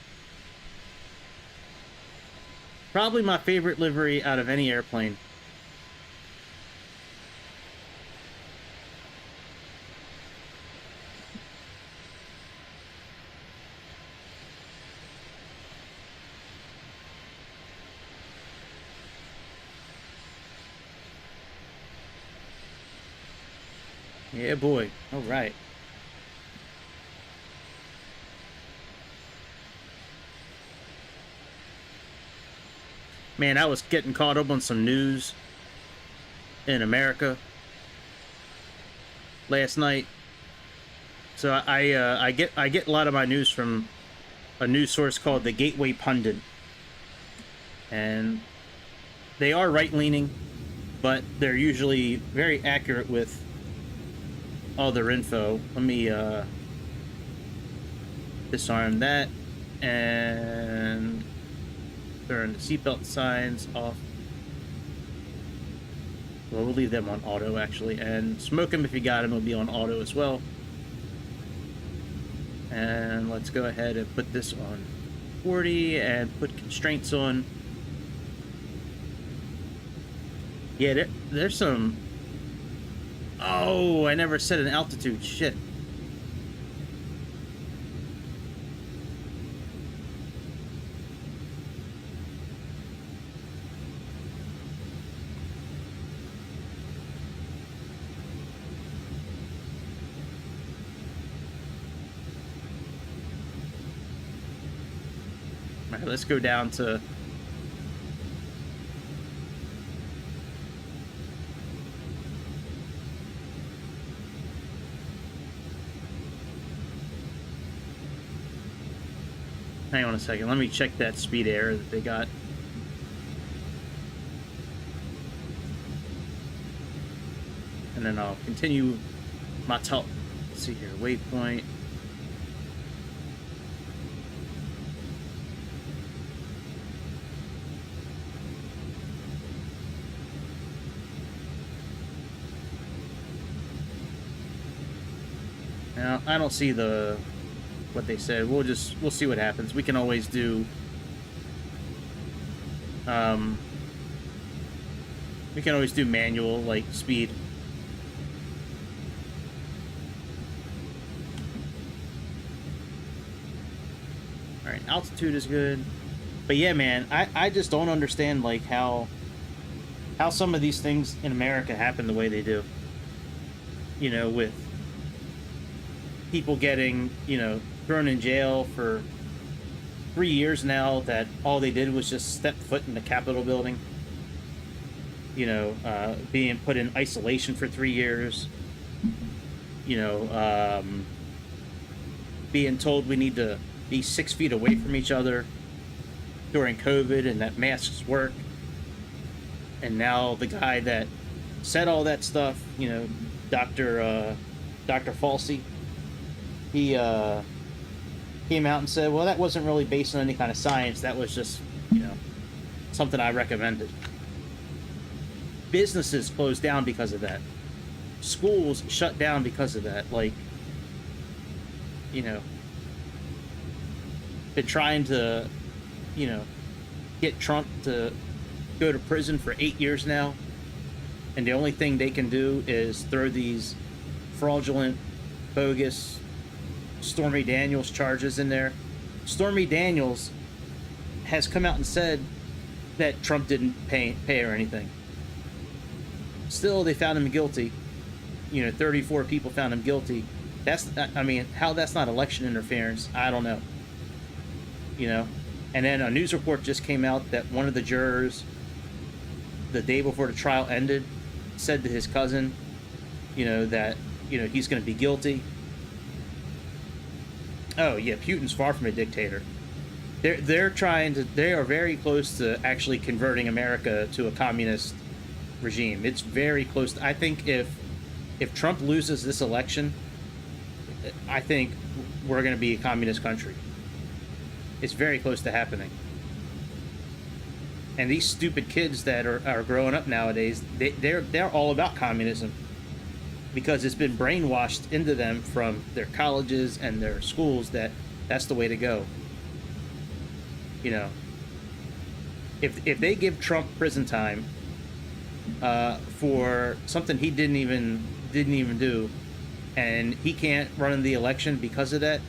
Probably my favorite livery out of any airplane. Yeah, boy. All right. Man, I was getting caught up on some news in America last night. So I get a lot of my news from a news source called the Gateway Pundit, and they are right-leaning, but they're usually very accurate with all their info. Let me disarm that and turn the seatbelt signs off. Well, we'll leave them on auto, actually. And smoke them if you got them, will be on auto as well. And let's go ahead and put this on 40 and put constraints on. Yeah, there's some... Oh, I never set an altitude. Shit. All right, let's go down to... Hang on a second. Let me check that speed error that they got. And then I'll continue my talk. Let's see here. Waypoint. Now, I don't see what they said. We'll see what happens. We can always do manual, like, speed. Alright, altitude is good. But yeah, man, I just don't understand, like, how some of these things in America happen the way they do. You know, with people getting, you know, thrown in jail for 3 years now, that all they did was just step foot in the Capitol building. being put in isolation for 3 years, you know, being told we need to be 6 feet away from each other during COVID and that masks work. And now the guy that said all that stuff, Dr. Falsey, he came out and said, well, that wasn't really based on any kind of science. That was just, something I recommended. Businesses closed down because of that. Schools shut down because of that. Like, been trying to, get Trump to go to prison for 8 years now. And the only thing they can do is throw these fraudulent, bogus Stormy Daniels charges in there. Stormy Daniels has come out and said that Trump didn't pay her anything. Still, they found him guilty. 34 people found him guilty. How that's not election interference, I don't know. And then a news report just came out that one of the jurors, the day before the trial ended, said to his cousin, that, he's going to be guilty. Oh, yeah, Putin's far from a dictator. They are very close to actually converting America to a communist regime. It's very close. I think if Trump loses this election, I think we're going to be a communist country. It's very close to happening. And these stupid kids that are growing up nowadays, they're all about communism because it's been brainwashed into them from their colleges and their schools that that's the way to go. If they give Trump prison time for something he didn't even do, and he can't run in the election because of that,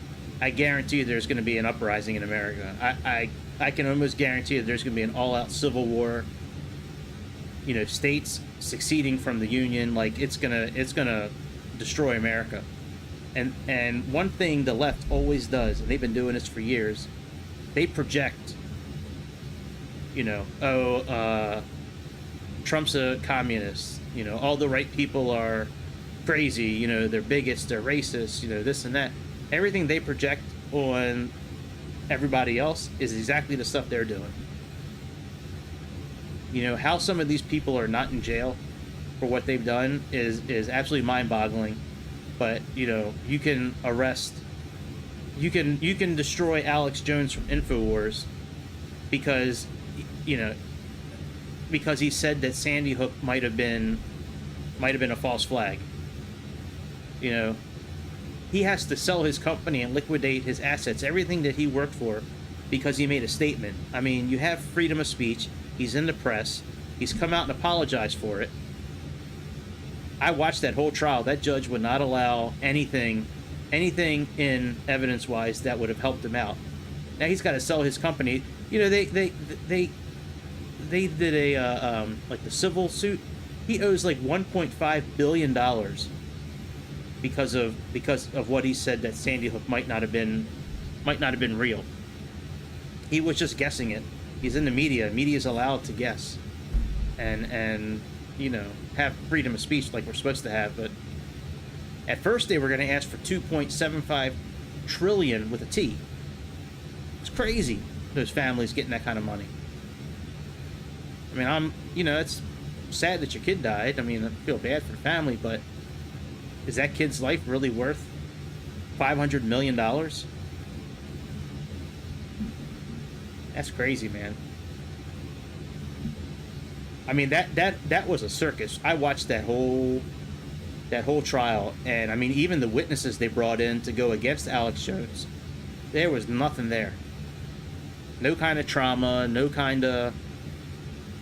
I guarantee you there's going to be an uprising in America. I can almost guarantee you there's going to be an all-out civil war. States seceding from the Union, like it's gonna destroy America. And one thing the left always does, and they've been doing this for years, they project, Trump's a communist, all the right people are crazy, they're bigots, they're racists, this and that. Everything they project on everybody else is exactly the stuff they're doing. How some of these people are not in jail for what they've done is absolutely mind-boggling. But, you can arrest, you can destroy Alex Jones from InfoWars because, because he said that Sandy Hook might have been a false flag. He has to sell his company and liquidate his assets, everything that he worked for, because he made a statement. You have freedom of speech. He's in the press. He's come out and apologized for it. I watched that whole trial. That judge would not allow anything in evidence-wise that would have helped him out. Now he's got to sell his company. They did a like the civil suit. He owes like $1.5 billion because of what he said that Sandy Hook might not have been real. He was just guessing it. He's in the media. Media's allowed to guess, and have freedom of speech like we're supposed to have. But at first they were going to ask for 2.75 trillion with a T. It's crazy. Those families getting that kind of money. It's sad that your kid died. I feel bad for the family, but is that kid's life really worth $500 million? That's crazy, man. That was a circus. I watched that whole trial, and even the witnesses they brought in to go against Alex Jones, there was nothing there. No kind of trauma, no kind of,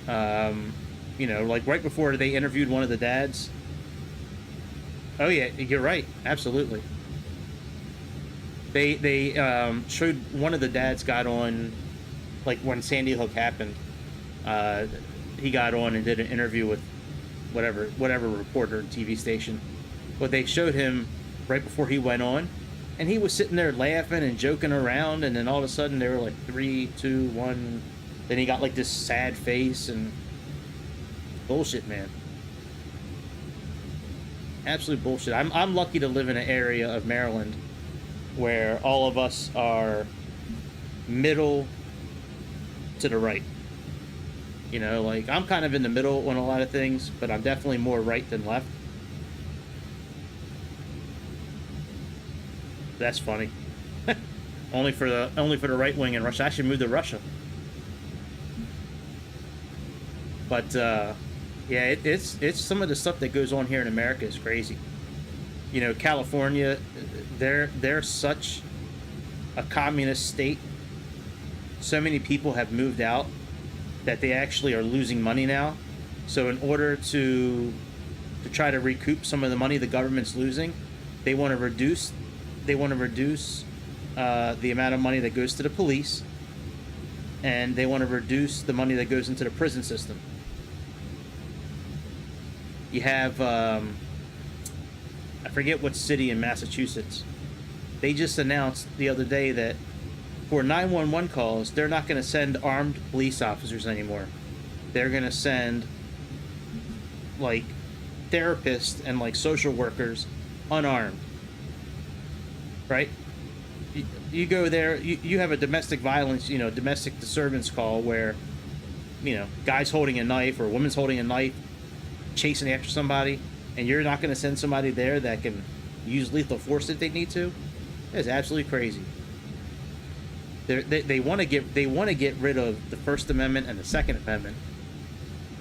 like right before they interviewed one of the dads. Oh yeah, you're right, absolutely. They showed one of the dads got on, like when Sandy Hook happened. He got on and did an interview with whatever reporter and TV station. But they showed him right before he went on, and he was sitting there laughing and joking around, and then all of a sudden they were like 3, 2, 1. Then he got like this sad face, and Bullshit, man. Absolute bullshit. I'm lucky to live in an area of Maryland where all of us are middle to the right. You know, like, I'm kind of in the middle on a lot of things, but I'm definitely more right than left. That's funny. only for the right wing in Russia. I should move to Russia. But yeah, it's some of the stuff that goes on here in America is crazy. You know, California, they're such a communist state. So many people have moved out that they actually are losing money now. So in order to try to recoup some of the money the government's losing, they want to reduce the amount of money that goes to the police, and they want to reduce the money that goes into the prison system. You have I forget what city in Massachusetts. They just announced the other day that for 911 calls, they're not going to send armed police officers anymore. They're going to send, like, therapists and, like, social workers unarmed. Right? You go there, you have a domestic violence, you know, domestic disturbance call where, you know, guy's holding a knife or a woman's holding a knife, chasing after somebody, and you're not going to send somebody there that can use lethal force if they need to. It's absolutely crazy. They want to get rid of the First Amendment and the Second Amendment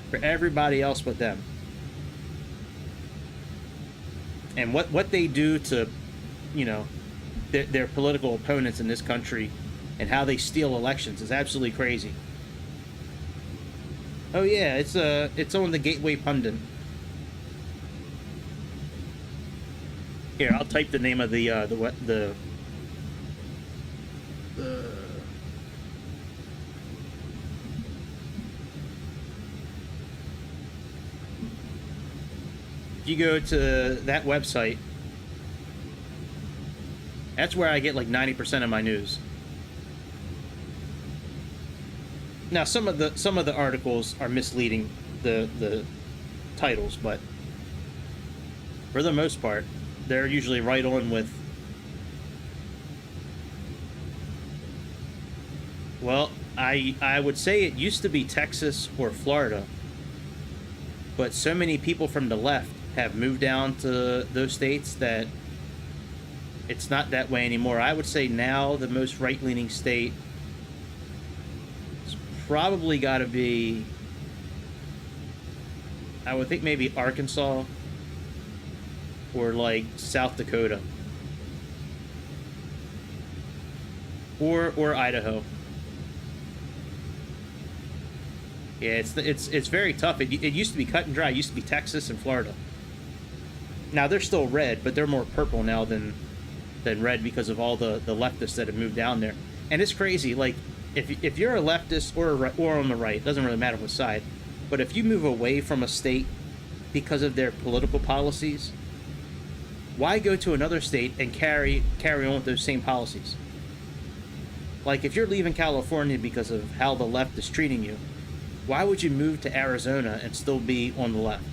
for everybody else but them. And what they do to, you know, their political opponents in this country and how they steal elections is absolutely crazy. Oh yeah, it's on the Gateway Pundit. Here, I'll type the name of the if you go to that website, that's where I get like 90% of my news. Now, some of the articles are misleading, the titles, but for the most part, they're usually right on with. Well, I would say it used to be Texas or Florida, but so many people from the left have moved down to those states that it's not that way anymore. I would say now the most right-leaning state has probably got to be, I would think maybe Arkansas or like South Dakota or Idaho. Yeah, it's very tough. It used to be cut and dry. It used to be Texas and Florida. Now they're still red, but they're more purple now than red because of all the leftists that have moved down there. And it's crazy. Like if you're a leftist or on the right, it doesn't really matter what side. But if you move away from a state because of their political policies, why go to another state and carry on with those same policies? Like if you're leaving California because of how the left is treating you, why would you move to Arizona and still be on the left?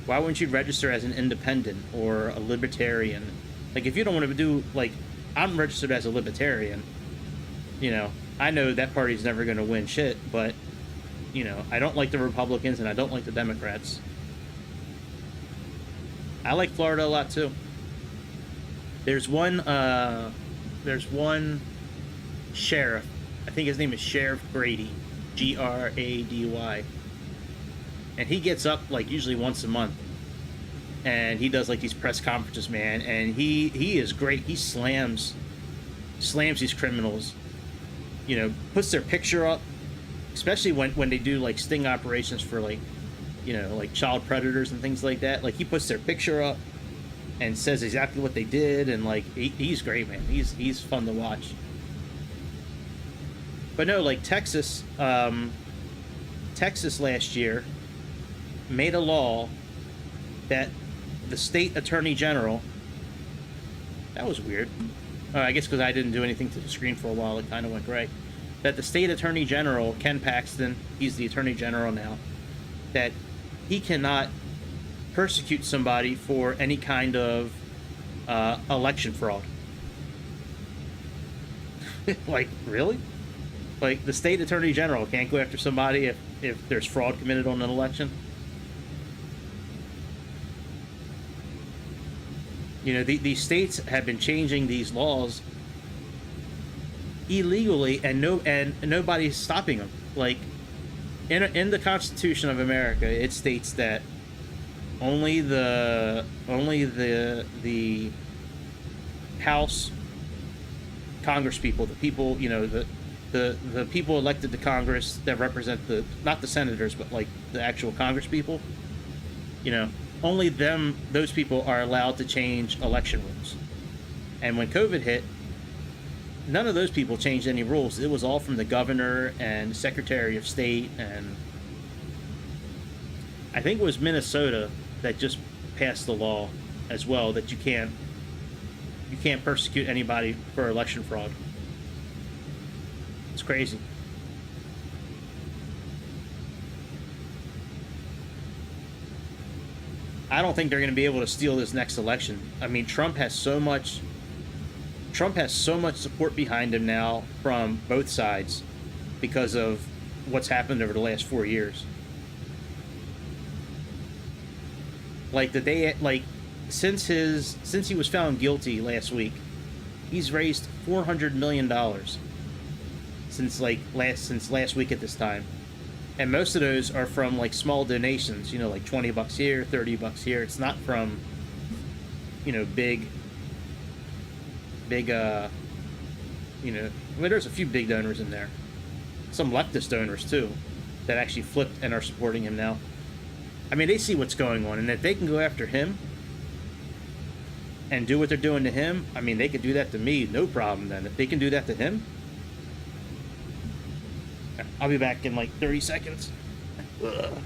Why wouldn't you register as an independent or a libertarian? Like, if you don't want to do, like, I'm registered as a libertarian, you know, I know that party's never going to win shit, but, you know, I don't like the Republicans and I don't like the Democrats. I like Florida a lot, too. There's one sheriff, I think his name is Sheriff Grady, Grady, and he gets up like usually once a month and he does like these press conferences, man, and he is great. He slams these criminals, you know, puts their picture up, especially when they do like sting operations for, like, you know, like child predators and things like that. Like, he puts their picture up and says exactly what they did, and like he's great, man. He's fun to watch. But no, like Texas last year made a law that the state attorney general, that was weird. I guess because I didn't do anything to the screen for a while, it kind of went gray. That the state attorney general, Ken Paxton, he's the attorney general now, that he cannot persecute somebody for any kind of election fraud. Like, really? Like, the state attorney general can't go after somebody if there's fraud committed on an election? You know, these states have been changing these laws illegally, and nobody's stopping them. Like, in the Constitution of America, it states that only the House Congress people, the people, you know, the people elected to Congress that represent the, not the senators, but like the actual Congress people, you know, only those people are allowed to change election rules. And when COVID hit, none of those people changed any rules. It was all from the governor and Secretary of State, and I think it was Minnesota that just passed the law as well that you can't persecute anybody for election fraud. It's crazy. I don't think they're going to be able to steal this next election. I mean, Trump has so much support behind him now from both sides because of what's happened over the last 4 years. Like, since he was found guilty last week, he's raised $400 million since last week at this time. And most of those are from like small donations, you know, like $20 here, $30 here. It's not from, you know, big, you know, I mean, there's a few big donors in there. Some leftist donors too, that actually flipped and are supporting him now. I mean, they see what's going on, and if they can go after him and do what they're doing to him, I mean, they could do that to me, no problem then. If they can do that to him, I'll be back in like 30 seconds. Ugh.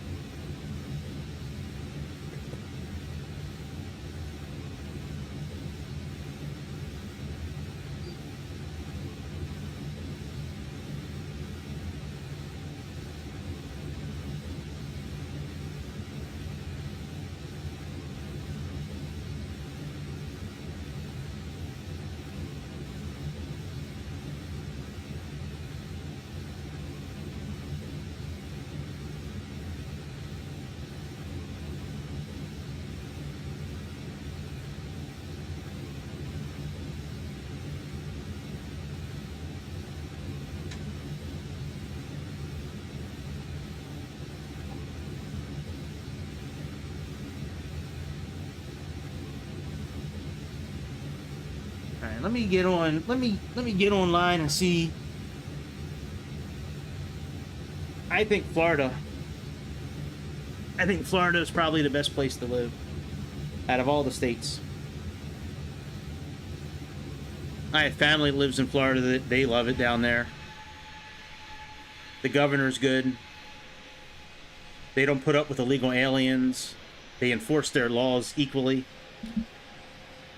Let me get on. Let me get online and see. I think Florida is probably the best place to live out of all the states. I have family that lives in Florida that they love it down there. The governor's good. They don't put up with illegal aliens. They enforce their laws equally.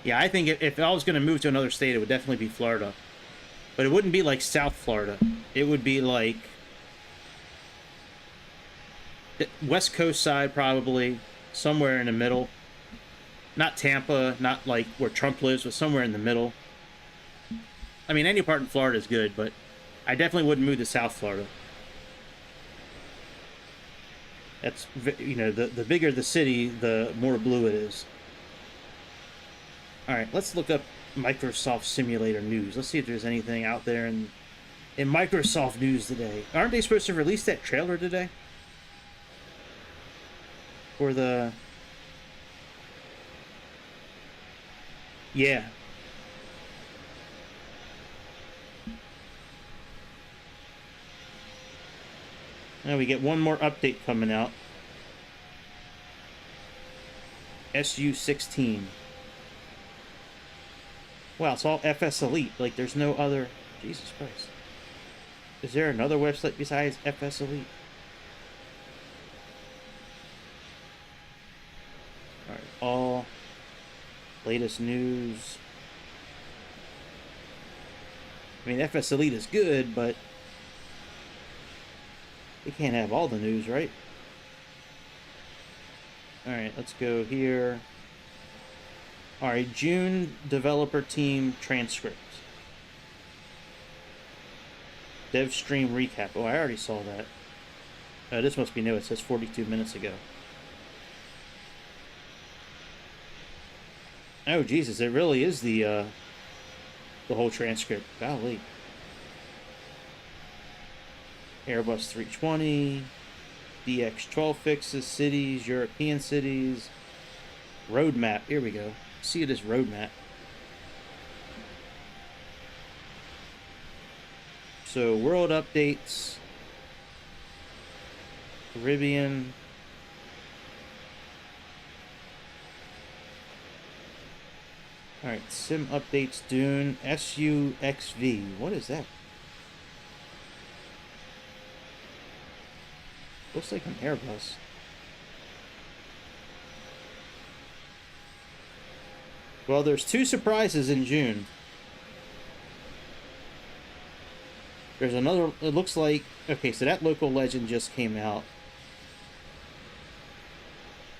Yeah, I think if I was going to move to another state, it would definitely be Florida. But it wouldn't be like South Florida. It would be like the West Coast side, probably. Somewhere in the middle. Not Tampa, not like where Trump lives, but somewhere in the middle. I mean, any part in Florida is good, but I definitely wouldn't move to South Florida. That's, you know, the bigger the city, the more blue it is. Alright, let's look up Microsoft Simulator News. Let's see if there's anything out there in Microsoft News today. Aren't they supposed to release that trailer today? For the... Yeah. Now we get one more update coming out. SU-16. Wow, it's all FS Elite. Like, there's no other... Jesus Christ. Is there another website besides FS Elite? Alright, all latest news. I mean, FS Elite is good, but... they can't have all the news, right? All right, let's go here. All right, June developer team transcript. Dev stream recap. Oh, I already saw that. This must be new. It says 42 minutes ago. Oh, Jesus, it really is the whole transcript. Golly. Airbus 320, DX12 fixes, cities, European cities, roadmap. Here we go. See this roadmap. So, world updates, Caribbean. Alright, sim updates, Dune, SUXV. What is that? Looks like an Airbus. Well, there's 2 surprises in June. There's another, it looks like, okay, so that local legend just came out.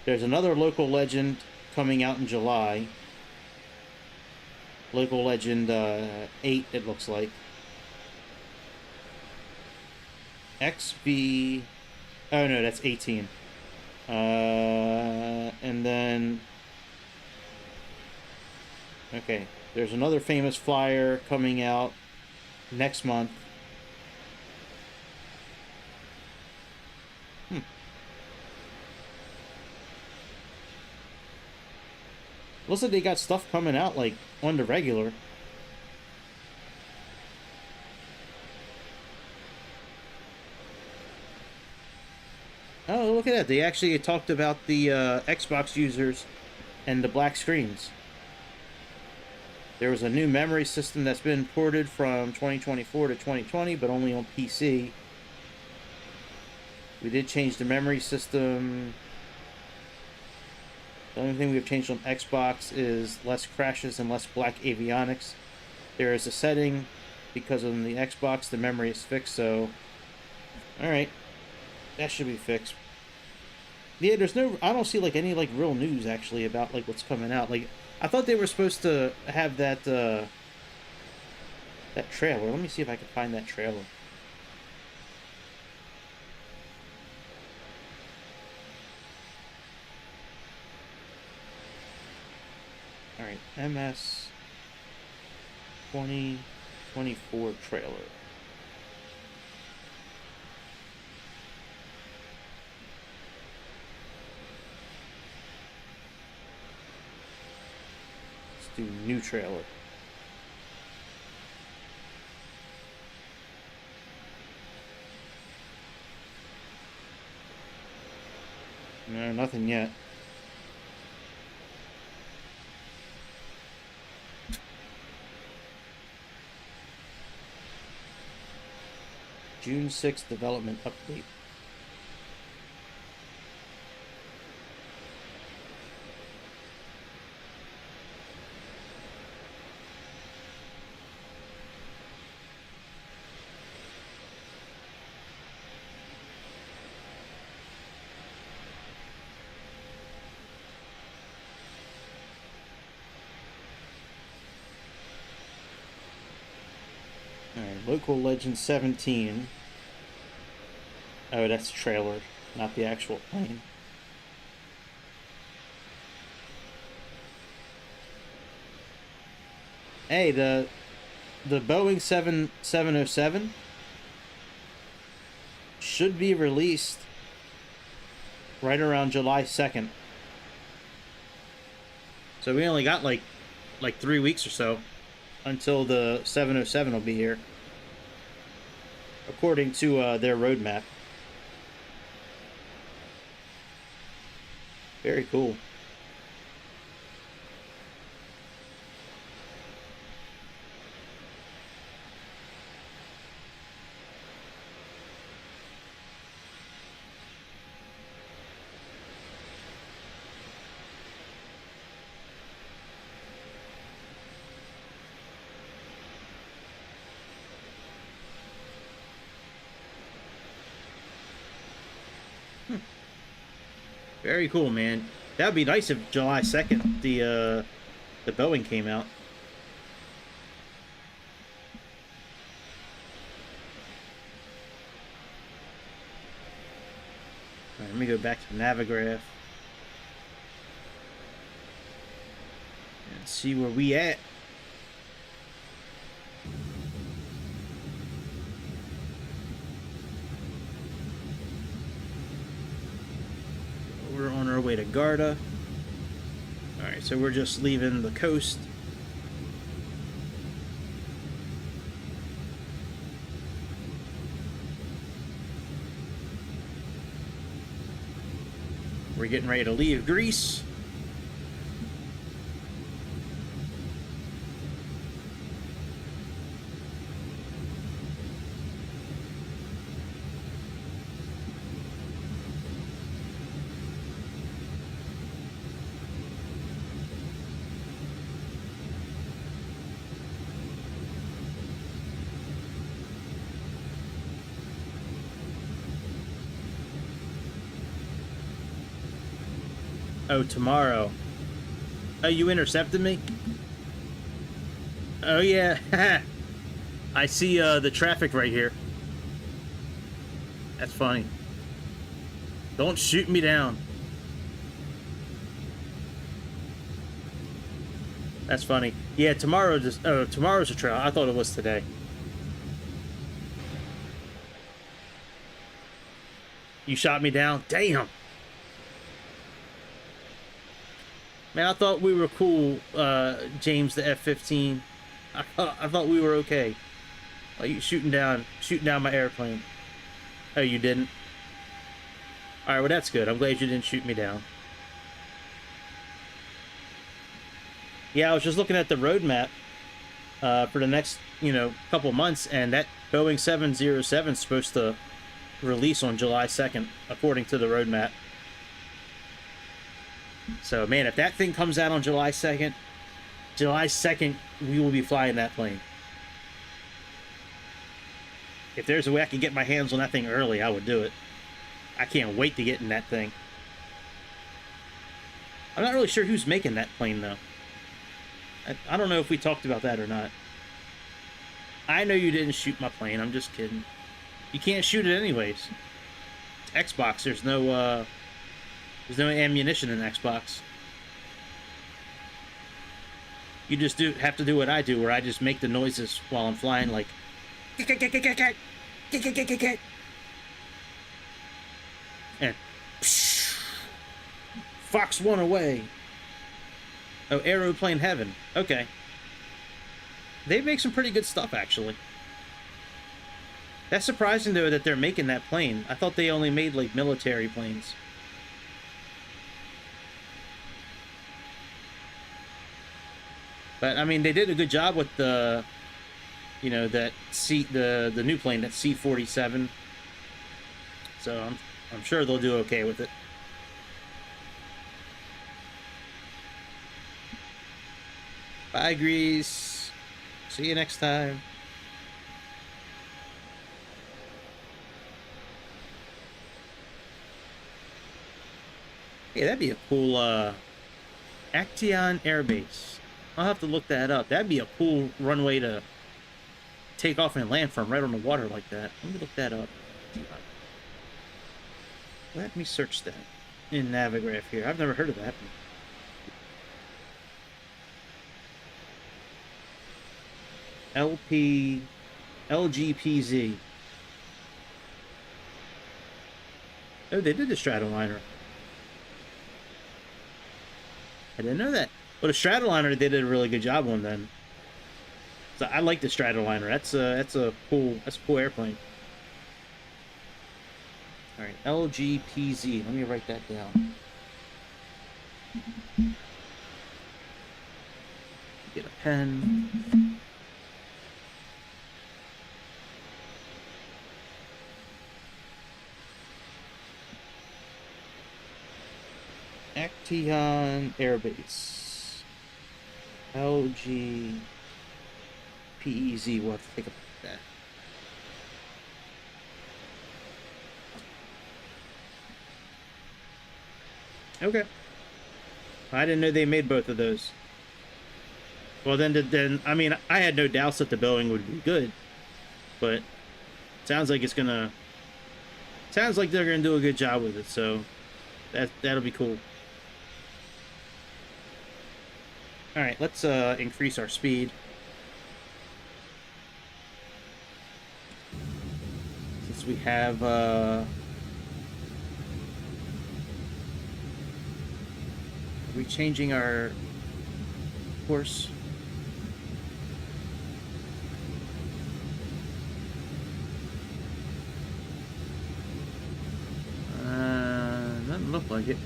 There's another local legend coming out in July. Local legend 8, it looks like. XB, oh no, that's 18. And then, okay, there's another famous flyer coming out next month. Looks like they got stuff coming out, like, on the regular. Oh, look at that. They actually talked about the Xbox users and the black screens. There was a new memory system that's been ported from 2024 to 2020, but only on PC. We did change the memory system. The only thing we've changed on Xbox is less crashes and less black avionics. There is a setting, because on the Xbox the memory is fixed, so... Alright. That should be fixed. Yeah, there's no... I don't see, like, any, like, real news, actually, about, like, what's coming out. Like, I thought they were supposed to have that, that trailer. Let me see if I can find that trailer. Alright, MS 2024 trailer. Let's do new trailer. No, nothing yet. June 6th development update. Alright, Local Legend 17. Oh, that's a trailer, not the actual plane. Hey, the Boeing 707 should be released right around July 2nd. So we only got like 3 weeks or so until the 707 will be here, according to their roadmap. Very cool. Very cool, man. That would be nice if July 2nd the Boeing came out. All right, let me go back to Navigraph and see where we at. We're on our way to Garda. Alright, so we're just leaving the coast. We're getting ready to leave Greece. Oh, tomorrow. Oh, you intercepted me? Oh, yeah. I see the traffic right here. That's funny. Don't shoot me down. That's funny. Yeah, tomorrow just... Oh, tomorrow's a trail. I thought it was today. You shot me down? Damn. Man, I thought we were cool, James the F-15. I thought we were okay. Like, you shooting down my airplane. Oh, you didn't? Alright, well that's good. I'm glad you didn't shoot me down. Yeah, I was just looking at the roadmap for the next, couple months, and that Boeing 707 is supposed to release on July 2nd, according to the roadmap. So, man, if that thing comes out on July 2nd, we will be flying that plane. If there's a way I can get my hands on that thing early, I would do it. I can't wait to get in that thing. I'm not really sure who's making that plane, though. I don't know if we talked about that or not. I know you didn't shoot my plane. I'm just kidding. You can't shoot it anyways. It's Xbox. There's no ammunition in Xbox. You just have to do what I do, where I just make the noises while I'm flying, like... And... Fox 1 away. Oh, Aeroplane Heaven. Okay. They make some pretty good stuff, actually. That's surprising, though, that they're making that plane. I thought they only made, like, military planes. But, I mean, they did a good job with the, the new plane, that C-47. So, I'm sure they'll do okay with it. Bye, Greece. See you next time. Yeah, that'd be a cool, Action Air Base. I'll have to look that up. That'd be a cool runway to take off and land from, right on the water like that. Let me look that up. Let me search that in Navigraph here. I've never heard of that. LGPZ. Oh, they did the Stratoliner. I didn't know that. But a Stratoliner, they did a really good job on then. So I like the Stratoliner. That's a cool airplane. All right, LGPZ. Let me write that down. Get a pen. Action Air Base. LGPZ. We'll have to take a look at that. Okay. I didn't know they made both of those. Well, then I mean, I had no doubts that the Boeing would be good, but sounds like it's gonna. Sounds like they're gonna do a good job with it. So that'll be cool. All right, let's increase our speed. Since we have are we changing our course? Doesn't look like it.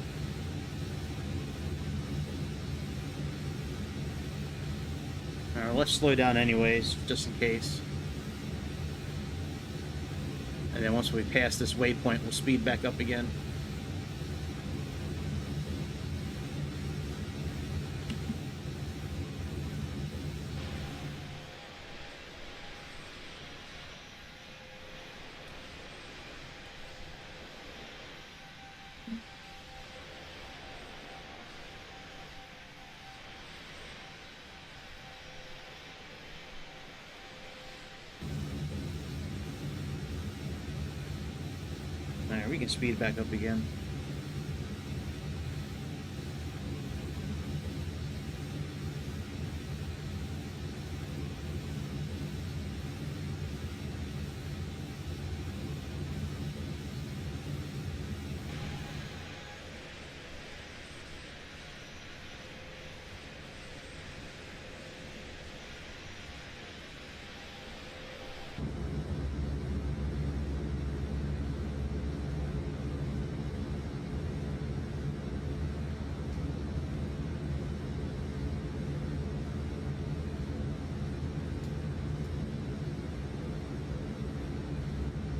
Let's slow down anyways, just in case. And then once we pass this waypoint, we'll speed back up again. Alright, we can speed back up again.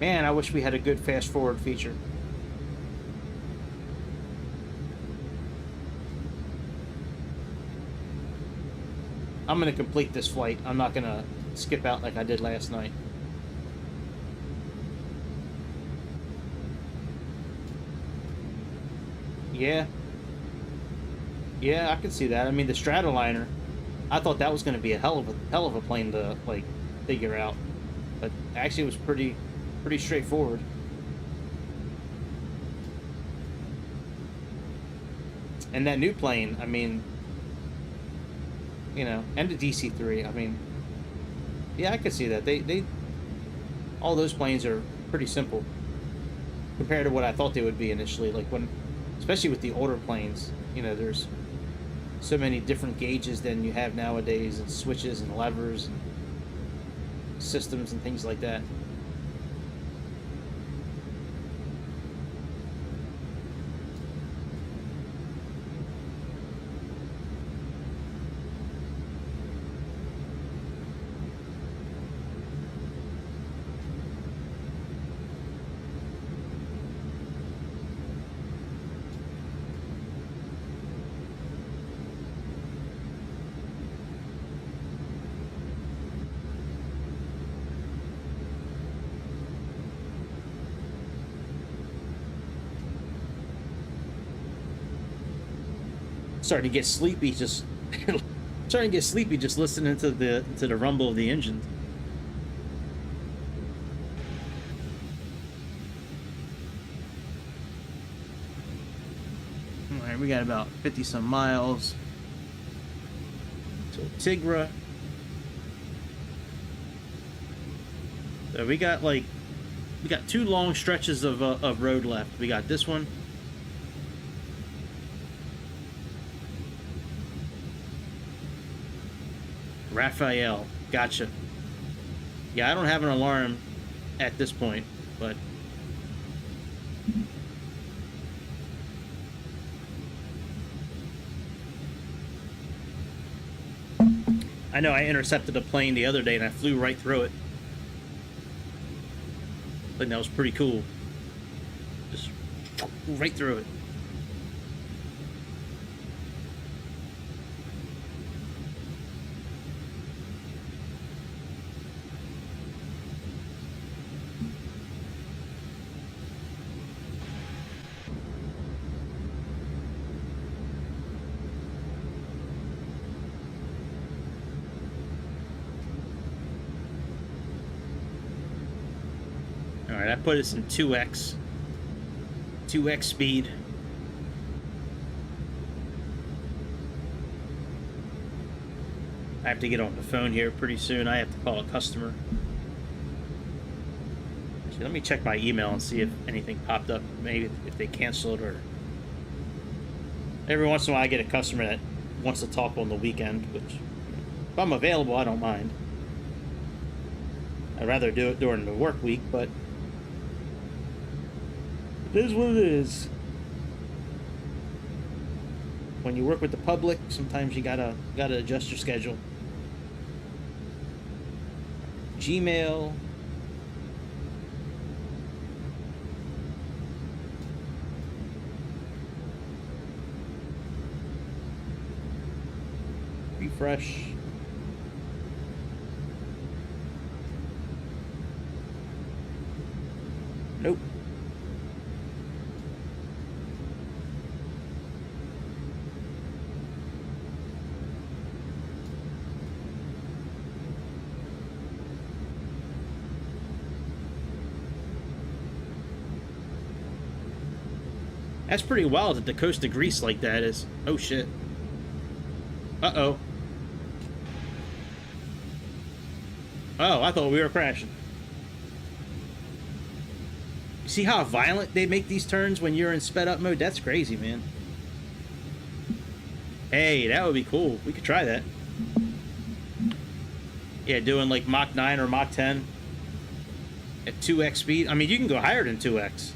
Man, I wish we had a good fast forward feature. I'm gonna complete this flight. I'm not gonna skip out like I did last night. Yeah. Yeah, I can see that. I mean, the Stratoliner, I thought that was going to be a hell of a plane to like figure out, but actually it was pretty straightforward. And that new plane, I mean, you know, and the DC-3, I mean, yeah, I could see that. They all those planes are pretty simple compared to what I thought they would be initially. Like when, especially with the older planes, you know, there's so many different gauges than you have nowadays, and switches and levers and systems and things like that. Starting to get sleepy just starting to get sleepy just listening to the rumble of the engine. All right, we got about 50 some miles to Tigra. So we got two long stretches of road left. We got this one. Raphael, gotcha. Yeah, I don't have an alarm at this point, but I know I intercepted a plane the other day and I flew right through it. I think that was pretty cool. Just right through it. right, I put us in 2x speed. I have to get on the phone here pretty soon. I have to call a customer. Actually, let me check my email and see if anything popped up. Maybe if they canceled, or every once in a while I get a customer that wants to talk on the weekend, which if I'm available, I don't mind. I'd rather do it during the work week, but it is what it is. When you work with the public, sometimes you gotta adjust your schedule. Gmail. Refresh. Nope. That's pretty wild that the coast of Greece like that is. Oh shit. Uh-oh. Oh, I thought we were crashing. You see how violent they make these turns when you're in sped up mode? That's crazy, man. Hey, that would be cool. We could try that. Yeah, doing like Mach 9 or Mach 10 at 2x speed. I mean, you can go higher than 2x.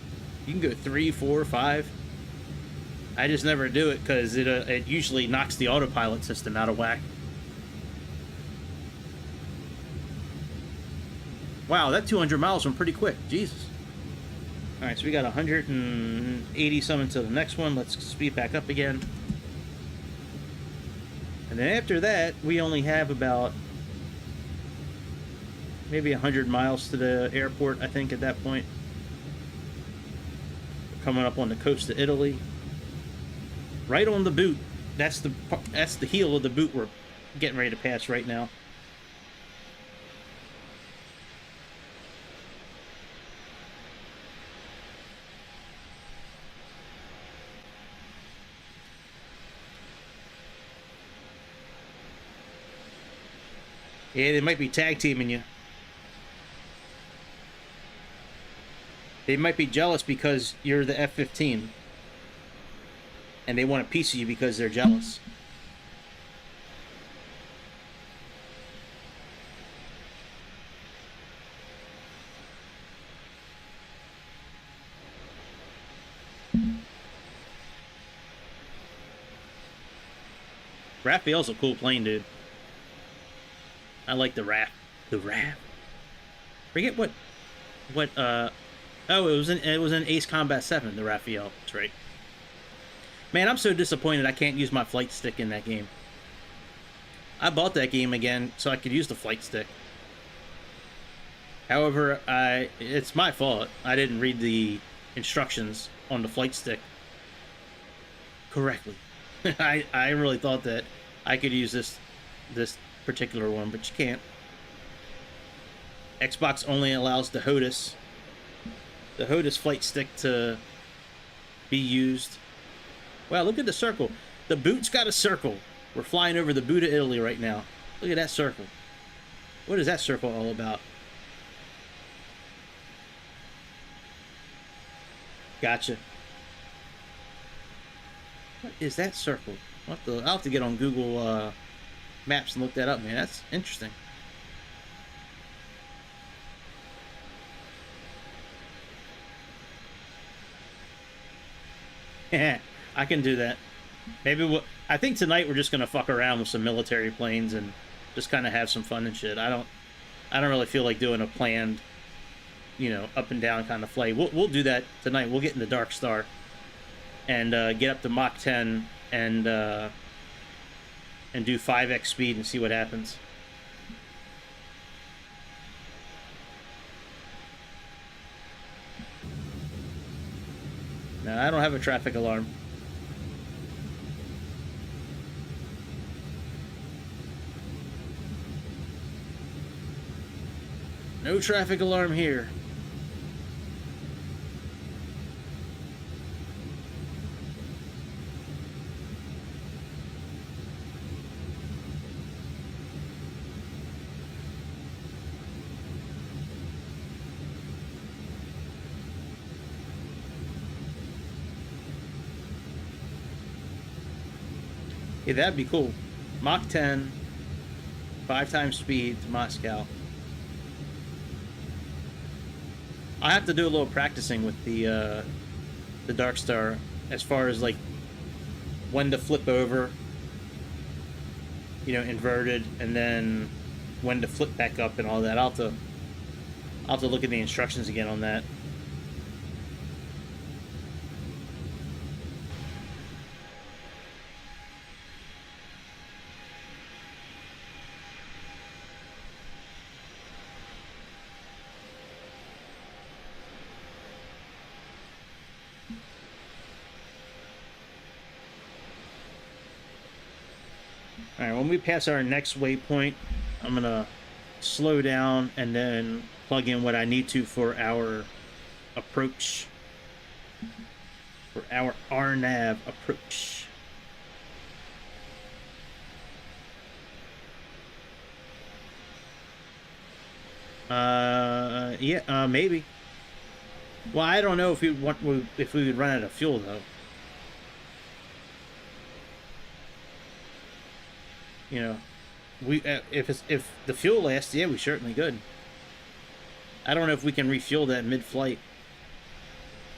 You can go 3, 4, 5. I just never do it because it usually knocks the autopilot system out of whack. Wow, that 200 miles went pretty quick. Jesus. All right, so we got 180 some until the next one. Let's speed back up again. And then after that, we only have about maybe 100 miles to the airport, I think, at that point. We're coming up on the coast of Italy. Right on the boot. That's the heel of the boot we're getting ready to pass right now. Yeah, they might be tag teaming you. They might be jealous because you're the F-15. And they want a piece of you because they're jealous. Raphael's a cool plane, dude. I like the RAF. The RAF. Forget what oh, it was in Ace Combat 7, the Raphael. That's right. Man, I'm so disappointed I can't use my flight stick in that game. I bought that game again so I could use the flight stick. However, it's my fault. I didn't read the instructions on the flight stick correctly. I really thought that I could use this particular one, but you can't. Xbox only allows the HOTAS flight stick to be used. Wow, look at the circle. The boot's got a circle. We're flying over the boot of Italy right now. Look at that circle. What is that circle all about? Gotcha. What is that circle? I'll have to get on Google Maps and look that up, man. That's interesting. Yeah. I can do that. Maybe I think tonight we're just gonna fuck around with some military planes and just kind of have some fun and shit. I don't really feel like doing a planned, you know, up and down kind of flight. We'll do that tonight. We'll get in the Dark Star and get up to Mach 10 and do 5x speed and see what happens. No, I don't have a traffic alarm. No traffic alarm here. Yeah, that'd be cool. Mach 10, 5 times speed to Moscow. I have to do a little practicing with the Dark Star as far as like when to flip over, you know, inverted, and then when to flip back up and all that. I'll have to look at the instructions again on that. All right, when we pass our next waypoint, I'm gonna slow down and then plug in what I need to for our approach, for our RNAV approach. Yeah, maybe. Well, I don't know if we would run out of fuel though. You know, we if the fuel lasts, yeah, we certainly could. I don't know if we can refuel that mid-flight.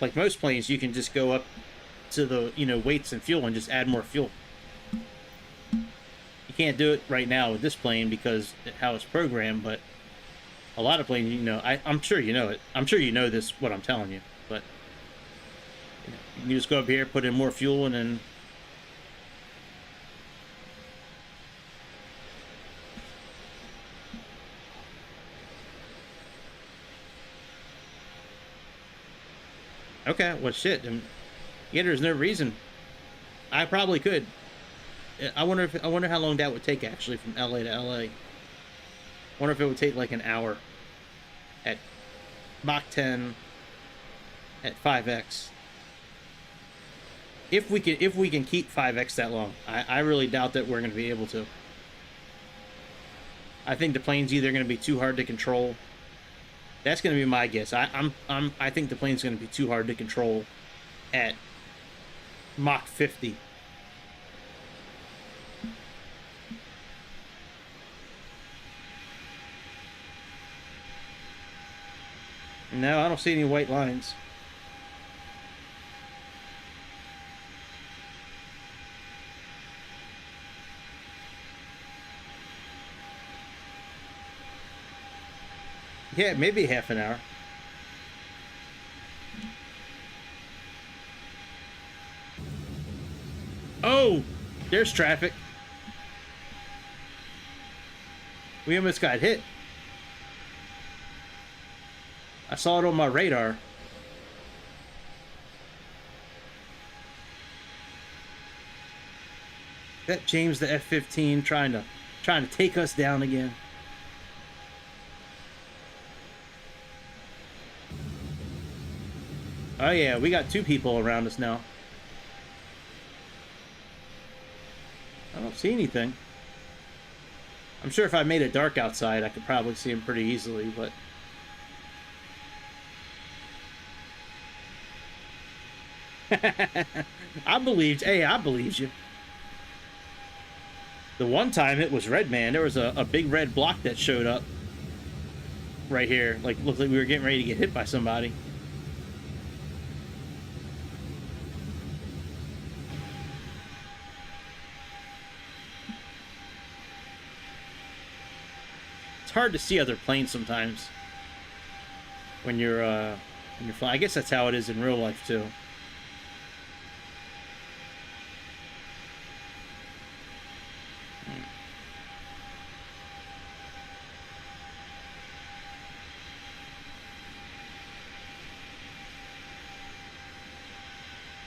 Like most planes, you can just go up to the, you know, weights and fuel and just add more fuel. You can't do it right now with this plane because how it's programmed, but a lot of planes, you know, I'm sure you know it. I'm sure you know this, what I'm telling you, but you know, you can just go up here, put in more fuel, and then okay, well, shit. Yeah, there's no reason. I probably could. I wonder how long that would take actually from LA to LA. I wonder if it would take like an hour at Mach 10 at 5x. If we can keep 5x that long, I really doubt that we're going to be able to. I think the plane's either going to be too hard to control. That's going to be my guess. I think the plane's going to be too hard to control at Mach 50. No, I don't see any white lines. Yeah, maybe half an hour. Oh, there's traffic. We almost got hit. I saw it on my radar. That James the F-15 trying to take us down again. Oh yeah, we got 2 people around us now. I don't see anything. I'm sure if I made it dark outside, I could probably see him pretty easily, but... I believed you. The one time it was red, man, there was a big red block that showed up right here. Like, looked like we were getting ready to get hit by somebody. It's hard to see other planes sometimes when you're flying. I guess that's how it is in real life too.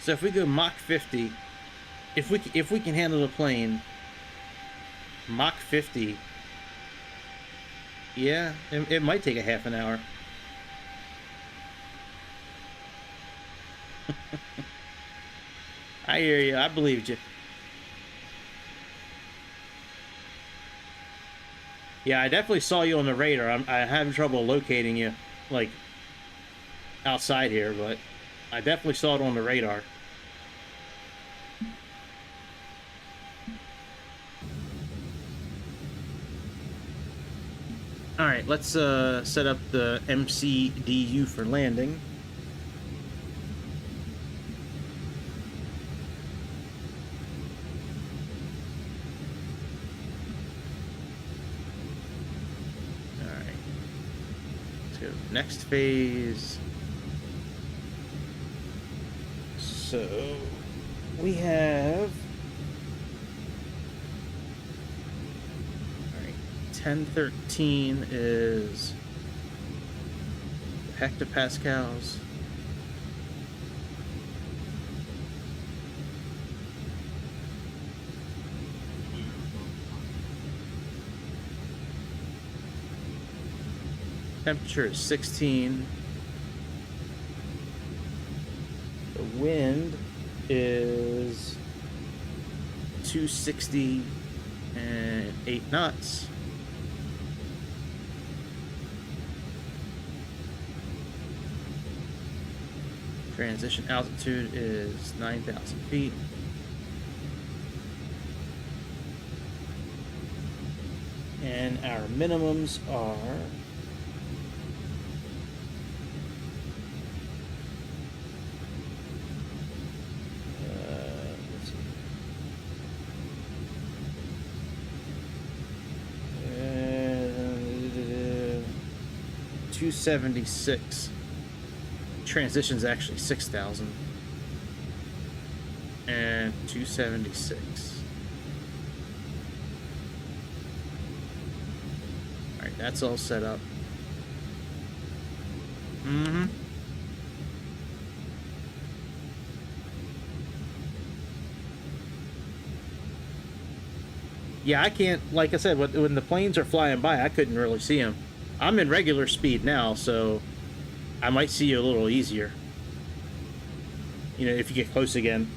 So if we go Mach 50, if we can handle the plane, Mach 50. Yeah, it might take a half an hour. I hear you. I believed you. Yeah, I definitely saw you on the radar. I'm having trouble locating you, like, outside here, but I definitely saw it on the radar. All right, let's set up the MCDU for landing. All right, let's go next phase. So we have 1013 is hectopascals. Temperature is 16. The wind is 260 and 8 knots. Transition altitude is 9,000 feet. And our minimums are let's see. 276. Transition's actually 6,000 and 276. All right, that's all set up. Yeah, I can't, like I said, when the planes are flying by, I couldn't really see them. I'm in regular speed now, so I might see you a little easier. You know, if you get close again.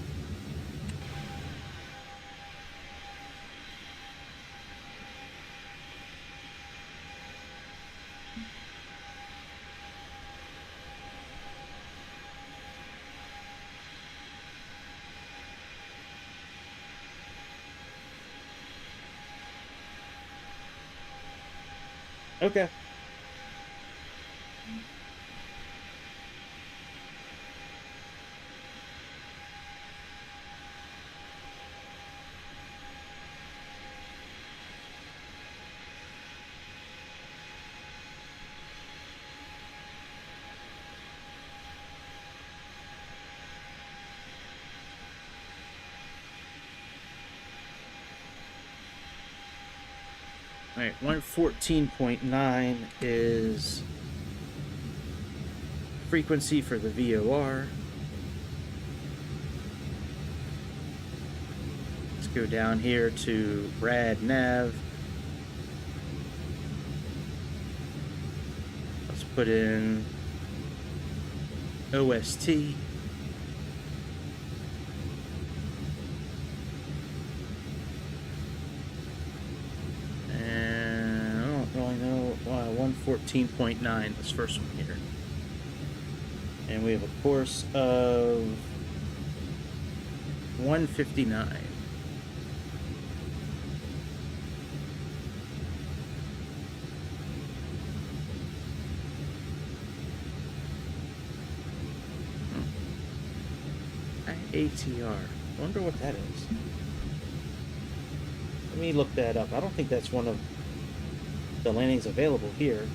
Okay. All right, 114.9 is frequency for the VOR. Let's go down here to rad nav. Let's put in OST. And I don't really know, 114.9, this first one here. And we have a course of 159. ATR. Wonder what that is. Let me look that up. I don't think that's one of the landings available here.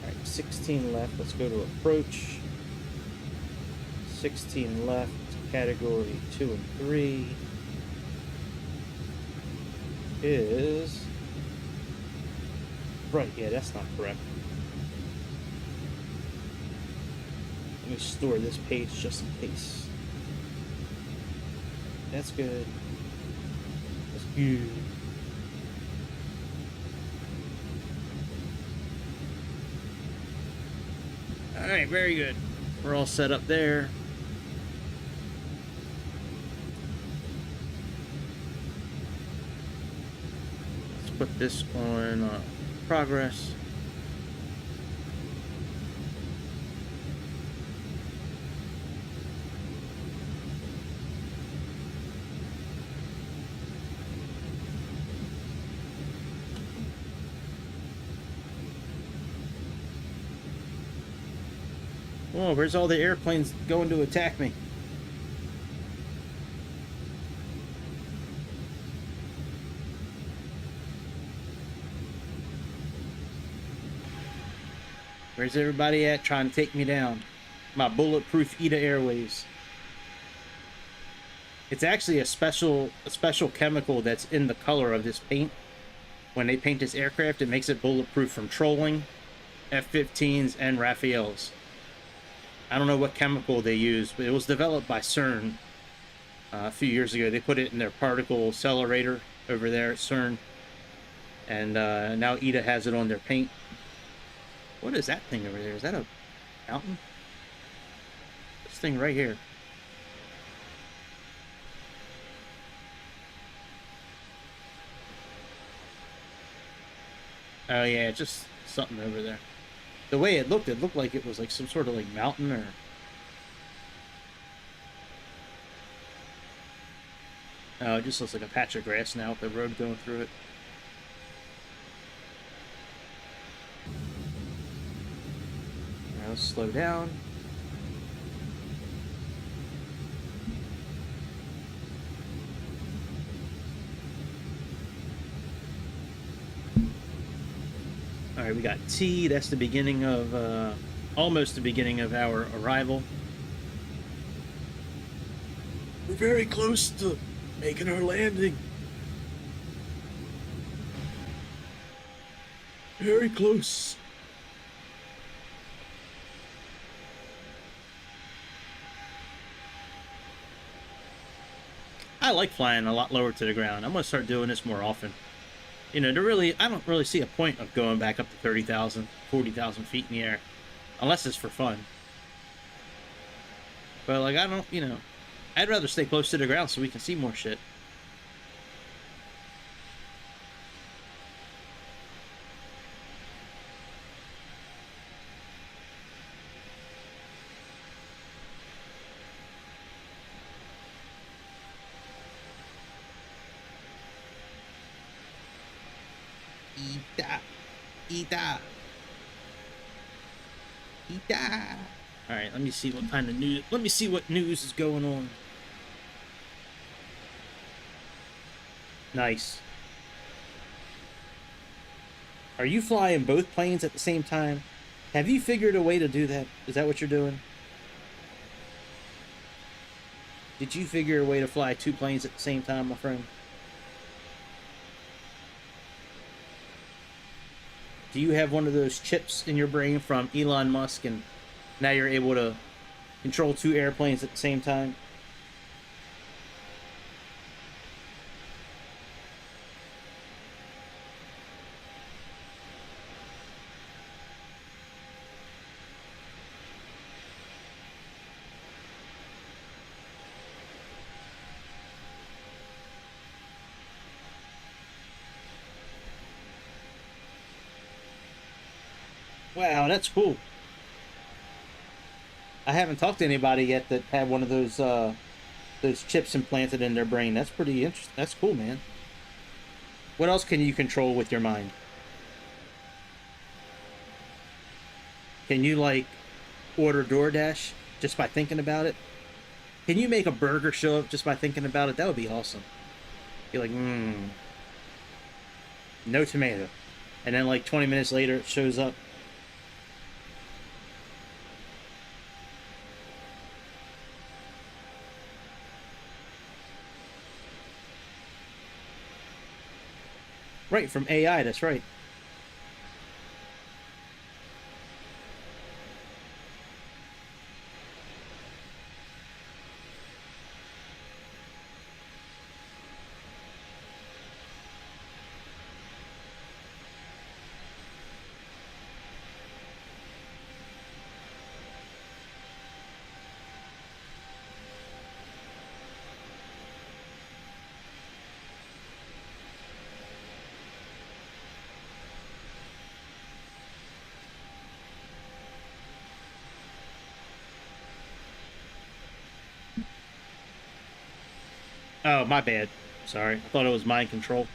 Alright, 16 left. Let's go to approach. 16 left, category 2 and 3 is... Right, yeah, that's not correct. Let me store this page just in case. That's good. That's good. Alright, very good. We're all set up there. Let's put this on progress. Oh, where's all the airplanes going to attack me? Where's everybody at trying to take me down? My bulletproof ETA Airways. It's actually a special chemical that's in the color of this paint. When they paint this aircraft, it makes it bulletproof from trolling, F-15s, and Raphaels. I don't know what chemical they use, but it was developed by CERN a few years ago. They put it in their particle accelerator over there at CERN, and now ETA has it on their paint. What is that thing over there? Is that a mountain? This thing right here. Oh yeah, just something over there. The way it looked like it was like some sort of like mountain or... Oh, it just looks like a patch of grass now with the road going through it. Now let's slow down. All right, we got T. That's the beginning of, almost the beginning of our arrival. We're very close to making our landing. Very close. I like flying a lot lower to the ground. I'm going to start doing this more often. You know, I don't really see a point of going back up to 30,000, 40,000 feet in the air. Unless it's for fun. But, like, I don't, you know... I'd rather stay close to the ground so we can see more shit. Ita. Ita. Ita. Alright, let me see what kind of news... Let me see what news is going on. Nice. Are you flying both planes at the same time? Have you figured a way to do that? Is that what you're doing? Did you figure a way to fly two planes at the same time, my friend? Do you have one of those chips in your brain from Elon Musk and now you're able to control two airplanes at the same time? Wow, that's cool. I haven't talked to anybody yet that had one of those chips implanted in their brain. That's pretty interesting. That's cool, man. What else can you control with your mind? Can you, like, order DoorDash just by thinking about it? Can you make a burger show up just by thinking about it? That would be awesome. You're like, no tomato. And then, like, 20 minutes later, it shows up. Right, from AI, that's right. Oh, my bad. Sorry. I thought it was mind control.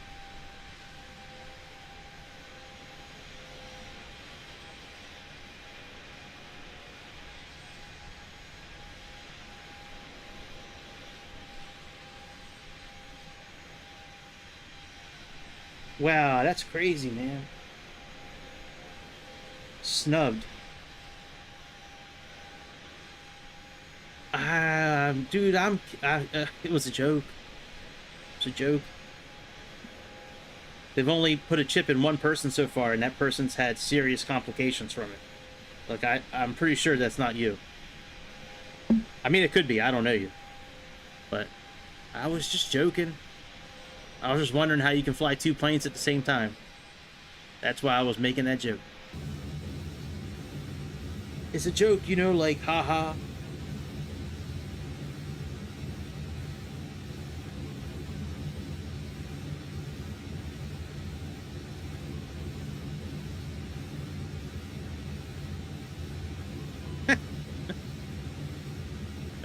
Wow, that's crazy, man. Snubbed. Dude, it was a joke. It's a joke. They've only put a chip in one person so far, and that person's had serious complications from it. Like, I'm pretty sure that's not you. I mean, it could be. I don't know you. But I was just joking. I was just wondering how you can fly two planes at the same time. That's why I was making that joke. It's a joke, you know, like, haha.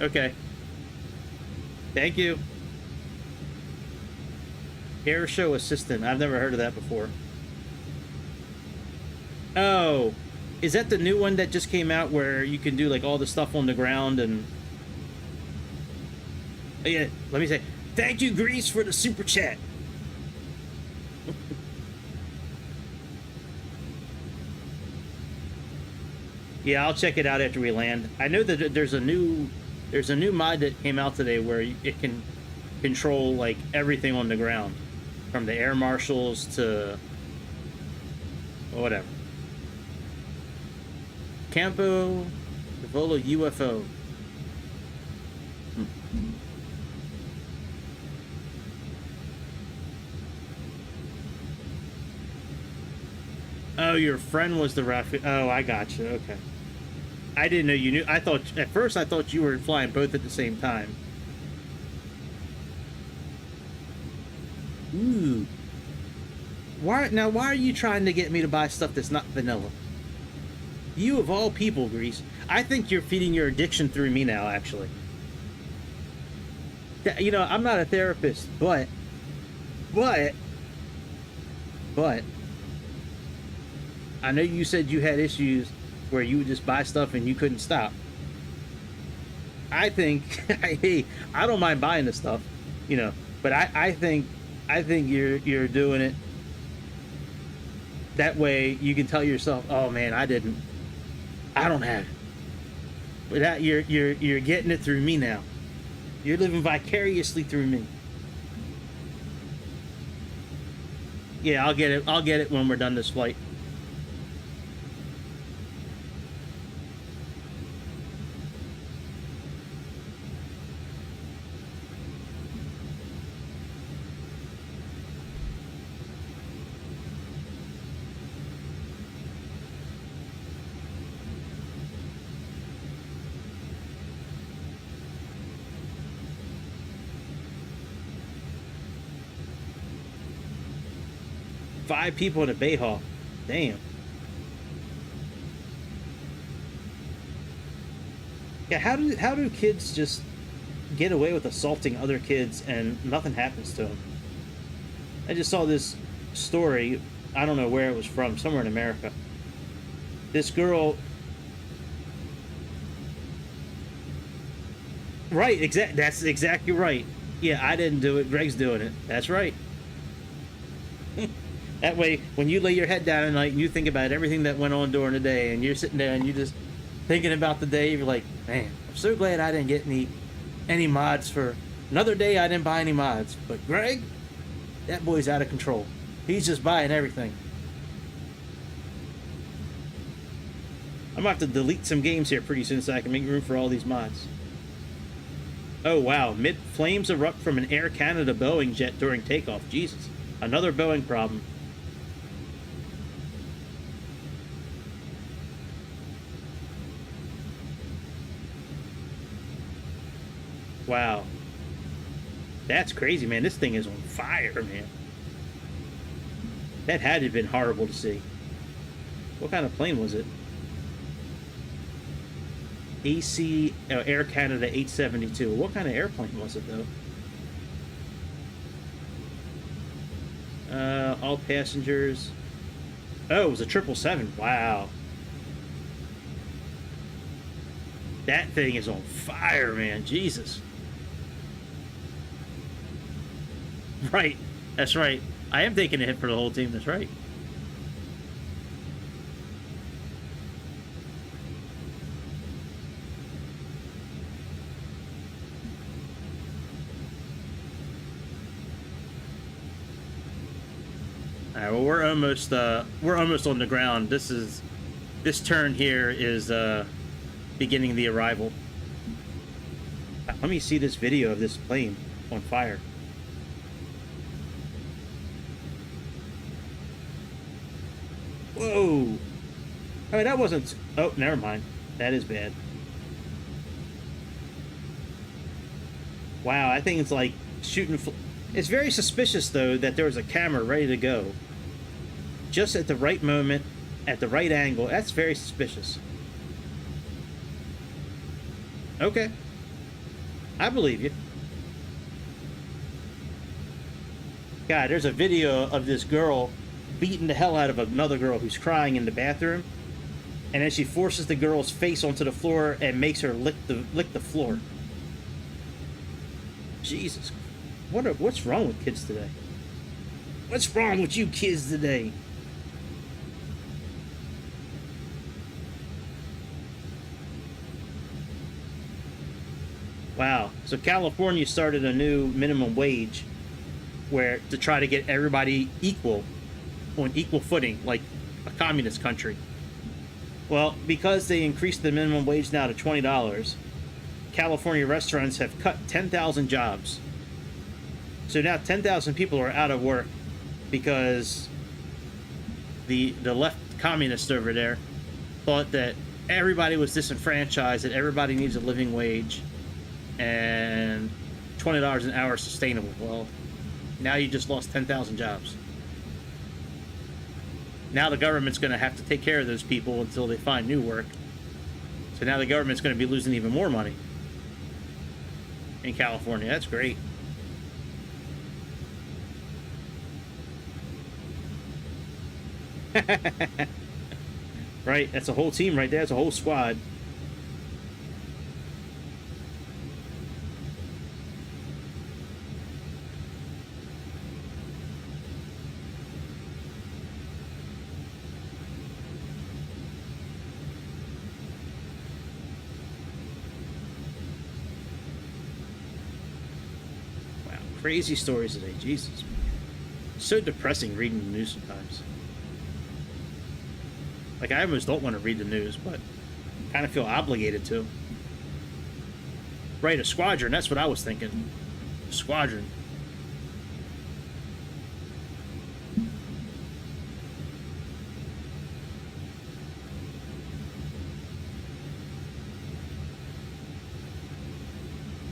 Okay. Thank you. Air show assistant. I've never heard of that before. Oh, is that the new one that just came out where you can do like all the stuff on the ground and... Oh, yeah, let me say, thank you, Grease, for the super chat. Yeah, I'll check it out after we land. I know that there's a new mod that came out today where it can control like everything on the ground, from the air marshals to whatever. Campo Volo UFO. Oh, your friend was the ref. Oh, I got you. Okay. I didn't know you knew. I thought at first I thought you were flying both at the same time. Ooh. Why are you trying to get me to buy stuff that's not vanilla? You of all people, Grease. I think you're feeding your addiction through me now, actually. You know, I'm not a therapist, but I know you said you had issues where you would just buy stuff and you couldn't stop. I think, hey, I don't mind buying the stuff, you know, but I think you're doing it that way. You can tell yourself, oh man, I don't have it, but that you're getting it through me now. You're living vicariously through me. Yeah, I'll get it when we're done this flight. Five people in a bay hall. Damn. Yeah, how do kids just get away with assaulting other kids and nothing happens to them? I just saw this story. I don't know where it was from. Somewhere in America. This girl. Right. That's exactly right. Yeah, I didn't do it. Greg's doing it. That's right. That way, when you lay your head down at night and you think about everything that went on during the day, and you're sitting there and you're just thinking about the day, you're like, man, I'm so glad I didn't get any mods for another day. I didn't buy any mods, but Greg, that boy's out of control. He's just buying everything. I'm gonna have to delete some games here pretty soon so I can make room for all these mods. Oh wow, flames erupt from an Air Canada Boeing jet during takeoff. Jesus, another Boeing problem. Wow. That's crazy, man. This thing is on fire, man. That had to have been horrible to see. What kind of plane was it? Air Canada 872. What kind of airplane was it, though? All passengers. Oh, it was a 777. Wow. That thing is on fire, man. Jesus. Right. That's right. I am taking a hit for the whole team. That's right. All right. Well, we're almost on the ground. This turn here is beginning the arrival. Let me see this video of this plane on fire. Whoa! I mean, that wasn't... Oh, never mind. That is bad. Wow, I think it's like shooting... It's very suspicious, though, that there was a camera ready to go. Just at the right moment, at the right angle. That's very suspicious. Okay. I believe you. God, there's a video of this girl beating the hell out of another girl who's crying in the bathroom, and then she forces the girl's face onto the floor and makes her lick the floor. Jesus, what's wrong with kids today? What's wrong with you kids today? Wow. So California started a new minimum wage where to try to get everybody equal, on equal footing, like a communist country. Well, because they increased the minimum wage now to $20, California restaurants have cut 10,000 jobs. So now 10,000 people are out of work because the left communists over there thought that everybody was disenfranchised, that everybody needs a living wage, and $20 an hour is sustainable. Well, now you just lost 10,000 jobs. Now the government's going to have to take care of those people until they find new work. So now the government's going to be losing even more money in California. That's great. Right, that's a whole team right there. That's a whole squad. Wow, crazy stories today. Jesus. So depressing reading the news sometimes. Like, I almost don't want to read the news, but kind of feel obligated to. Right, a squadron. That's what I was thinking. Squadron.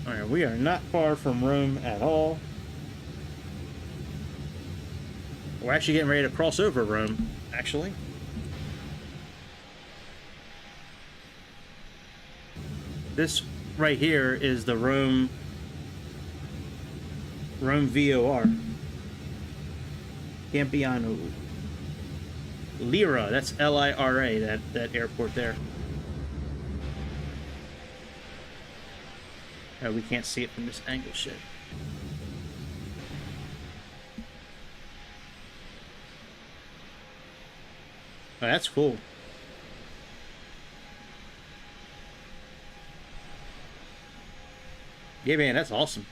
Alright, we are not far from Rome at all. We're actually getting ready to cross over Rome, actually. This right here is the Rome VOR. Campiano. Lira, that's L-I-R-A, that airport there. Oh, we can't see it from this angle, shit. Oh, that's cool. Yeah, man, that's awesome.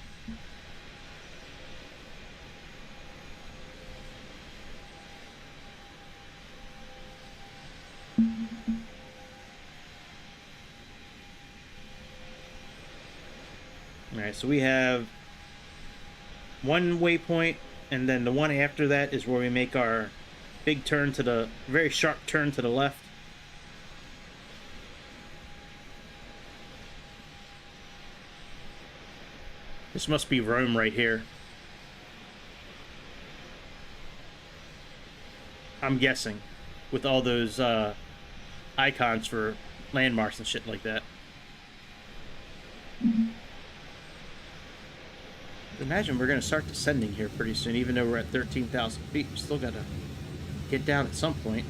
Alright, so we have one waypoint, and then the one after that is where we make our big turn to the, very sharp turn to the left. This must be Rome right here. I'm guessing, with all those icons for landmarks and shit like that. Imagine we're going to start descending here pretty soon, even though we're at 13,000 feet. We still got to get down at some point.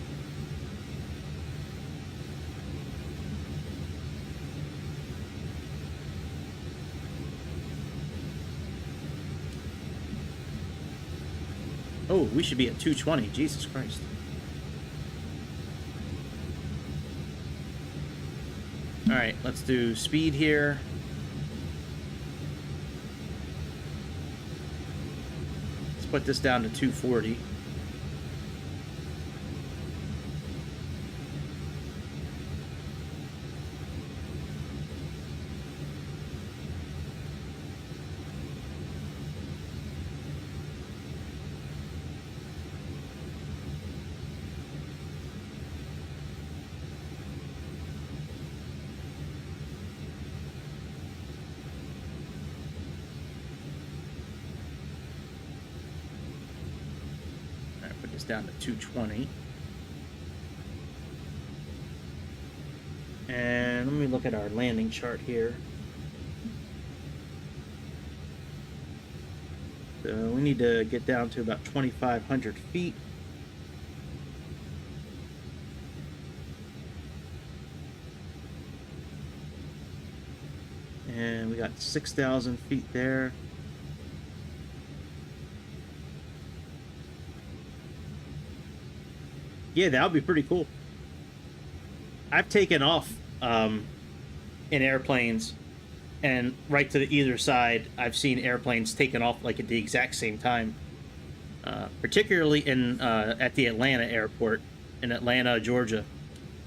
Oh, we should be at 220. Jesus Christ. All right, let's do speed here. Let's put this down to 240. Down to 220. And let me look at our landing chart here. So we need to get down to about 2,500 feet. And we got 6,000 feet there. Yeah, that would be pretty cool. I've taken off in airplanes, and right to the either side, I've seen airplanes taken off like at the exact same time. Particularly in at the Atlanta airport, in Atlanta, Georgia.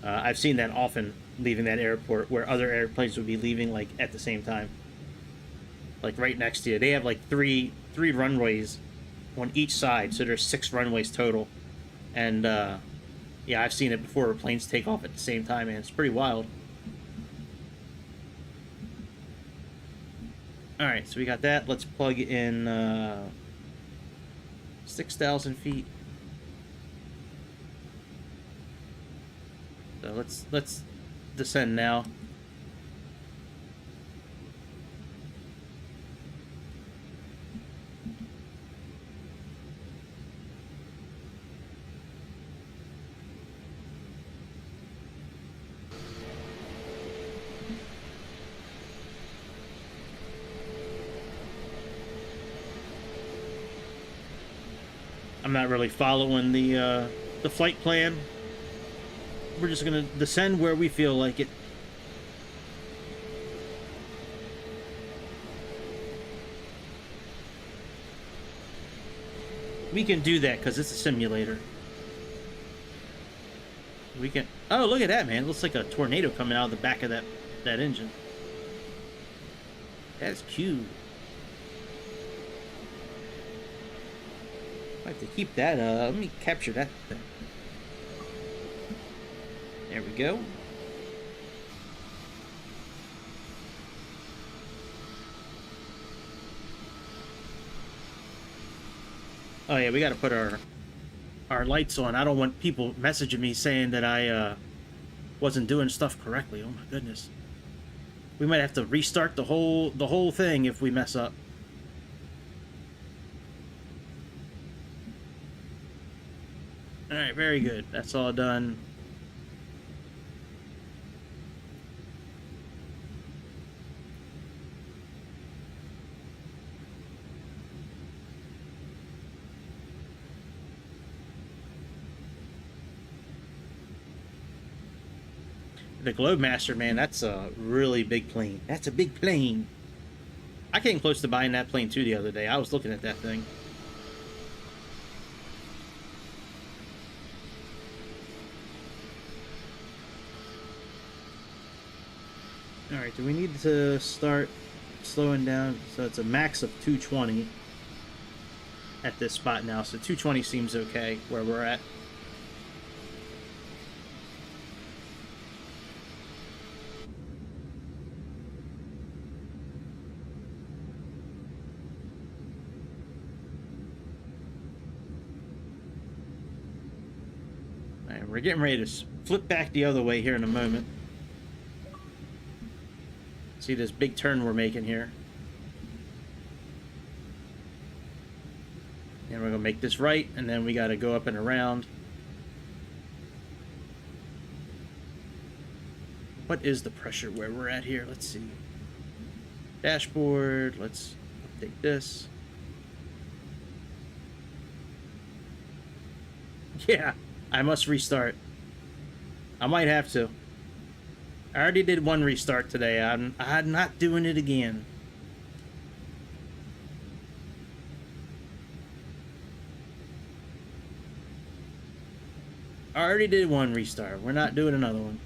I've seen that often leaving that airport, where other airplanes would be leaving like at the same time, like right next to you. They have like three runways on each side, so there's 6 runways total, and yeah, I've seen it before where planes take off at the same time, and it's pretty wild. Alright, so we got that. Let's plug in 6,000 feet. So let's descend now. I'm not really following the flight plan. We're just gonna descend where we feel like it. We can do that because it's a simulator. We can. Oh, look at that, man! It looks like a tornado coming out of the back of that engine. That's cute. I have to keep that. Let me capture that thing. There we go. Oh yeah, we got to put our lights on. I don't want people messaging me saying that I wasn't doing stuff correctly. Oh my goodness. We might have to restart the whole thing if we mess up. All right, very good. That's all done. The Globemaster, man, that's a really big plane. That's a big plane. I came close to buying that plane too the other day. I was looking at that thing. Alright, do we need to start slowing down? So it's a max of 220 at this spot now. So 220 seems okay where we're at. Alright, we're getting ready to flip back the other way here in a moment. See this big turn we're making here. And we're gonna make this right, and then we gotta go up and around. What is the pressure where we're at here? Let's see. Dashboard, let's update this. Yeah, I must restart. I might have to. I already did one restart today. I'm not doing it again. I already did one restart. We're not doing another one.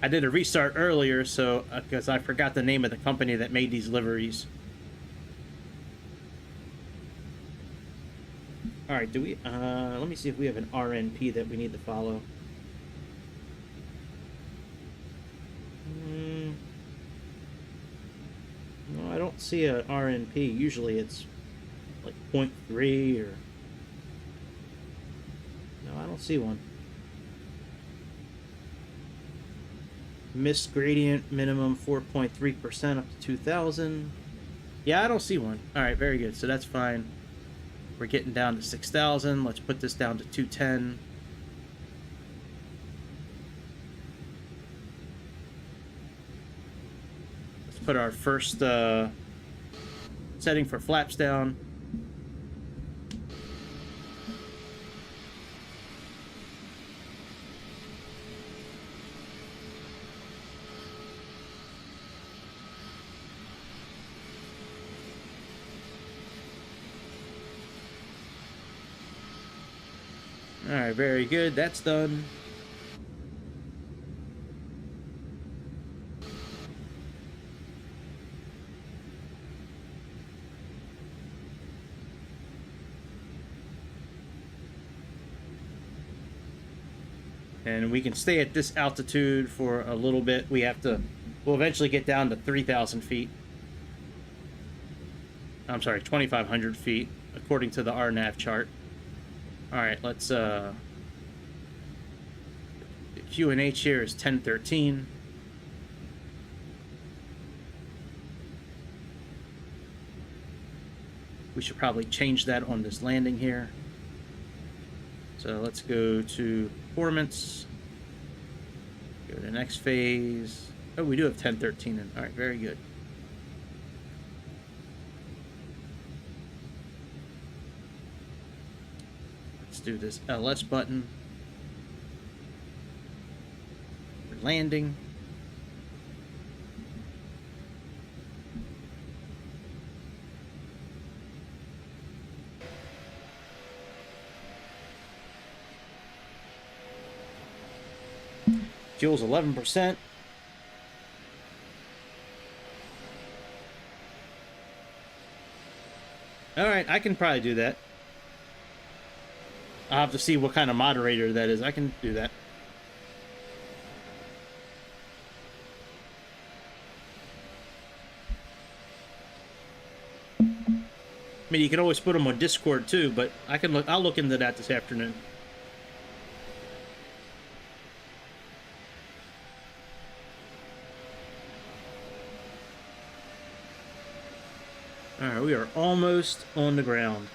I did a restart earlier, so because I forgot the name of the company that made these liveries. All right, do we? Let me see if we have an RNP that we need to follow. No, I don't see a RNP. Usually it's like 0.3 or... No, I don't see one. Missed gradient minimum 4.3% up to 2,000. Yeah, I don't see one. All right, very good. So that's fine. We're getting down to 6,000. Let's put this down to 210. Let's put our first setting for flaps down. All right, very good. That's done. And we can stay at this altitude for a little bit. We'll eventually get down to 3,000 feet. I'm sorry, 2,500 feet, according to the RNAV chart. All right, let's, the QNH here is 1013. We should probably change that on this landing here. So let's go to performance. Go to the next phase. Oh, we do have 1013 in. All right, very good. Let's do this LS button. We're landing. Fuel's 11%. All right, I can probably do that. I'll have to see what kind of moderator that is. I can do that. I mean, you can always put them on Discord too, but I'll look into that this afternoon. All right, we are almost on the ground.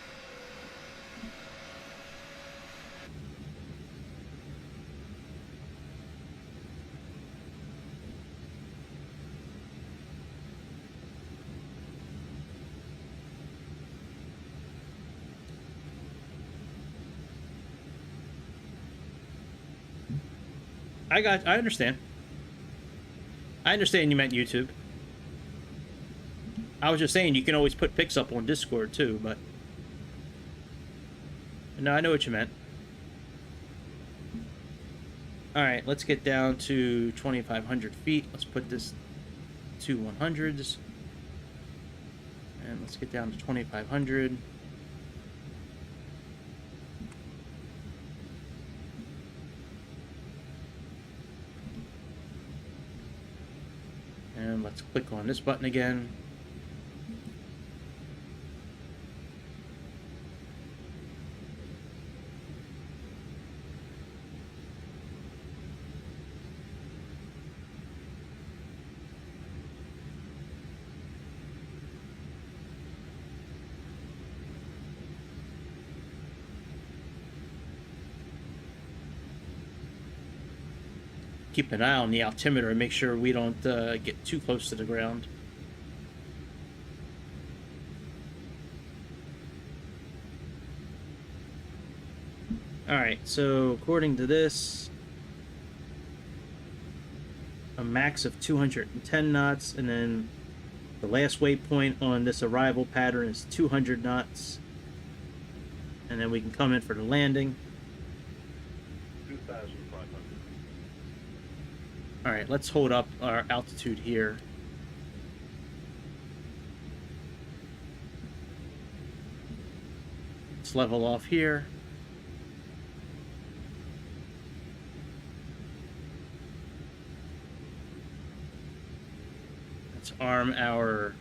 I understand. I understand you meant YouTube. I was just saying you can always put pics up on Discord too, but... No, I know what you meant. Alright, let's get down to 2,500 feet. Let's put this to 100s. And let's get down to 2,500. And let's click on this button again. Keep an eye on the altimeter and make sure we don't get too close to the ground. Alright, so according to this, a max of 210 knots, and then the last waypoint on this arrival pattern is 200 knots. And then we can come in for the landing. 2,500. Alright, let's hold up our altitude here. Let's level off here. Let's arm our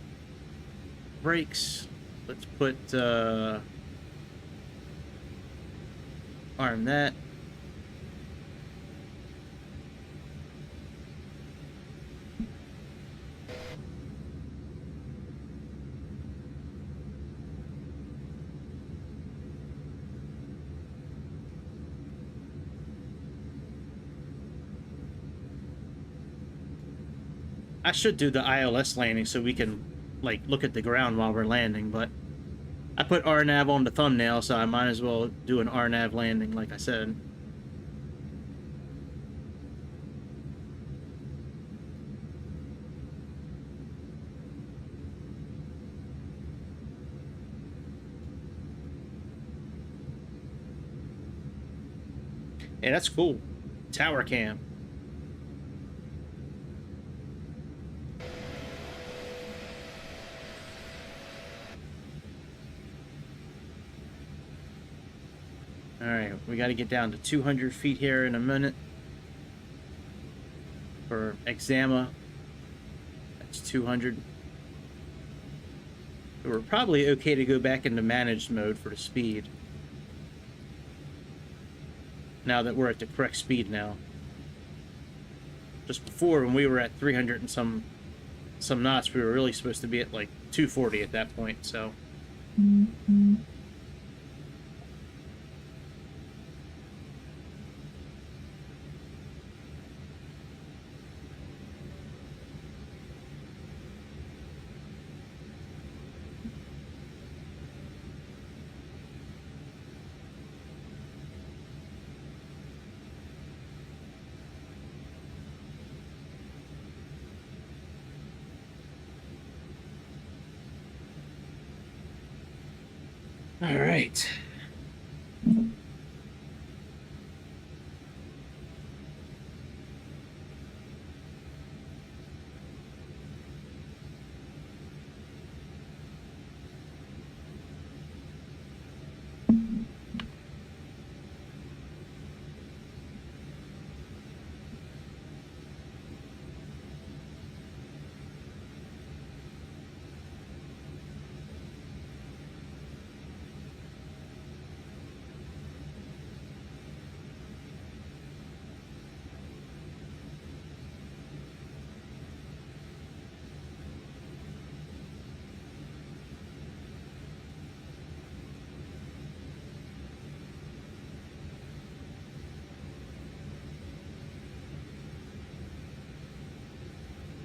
brakes. Let's put arm that. I should do the ILS landing so we can like look at the ground while we're landing, but I put RNAV on the thumbnail, so I might as well do an RNAV landing like I said. Yeah, that's cool. Tower cam. Alright, we got to get down to 200 feet here in a minute for Exama. That's 200. So we're probably okay to go back into managed mode for the speed. Now that we're at the correct speed now. Just before, when we were at 300 and some knots, we were really supposed to be at like 240 at that point, so... All right.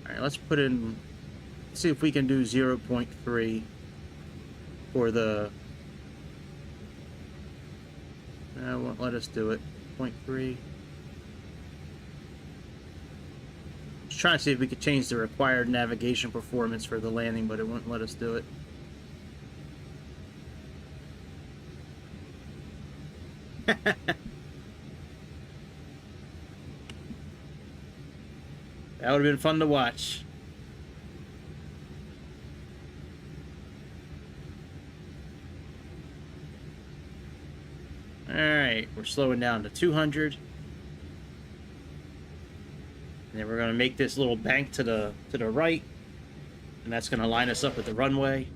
All right, let's put in, see if we can do 0.3 for the, won't let us do it, 0.3. Just trying to see if we could change the required navigation performance for the landing, but it wouldn't let us do it. That would have been fun to watch. Alright, we're slowing down to 200. And then we're going to make this little bank to the right. And that's going to line us up with the runway.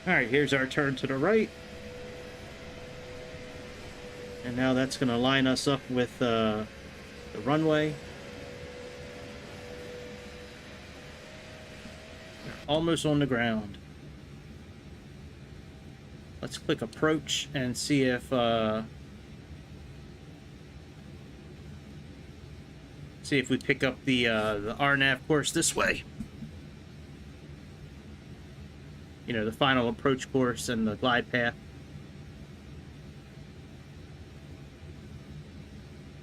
Alright, here's our turn to the right. And now that's going to line us up with the runway. almost on the ground. Let's click approach and see if we pick up the RNAV course this way. You know, the final approach course and the glide path.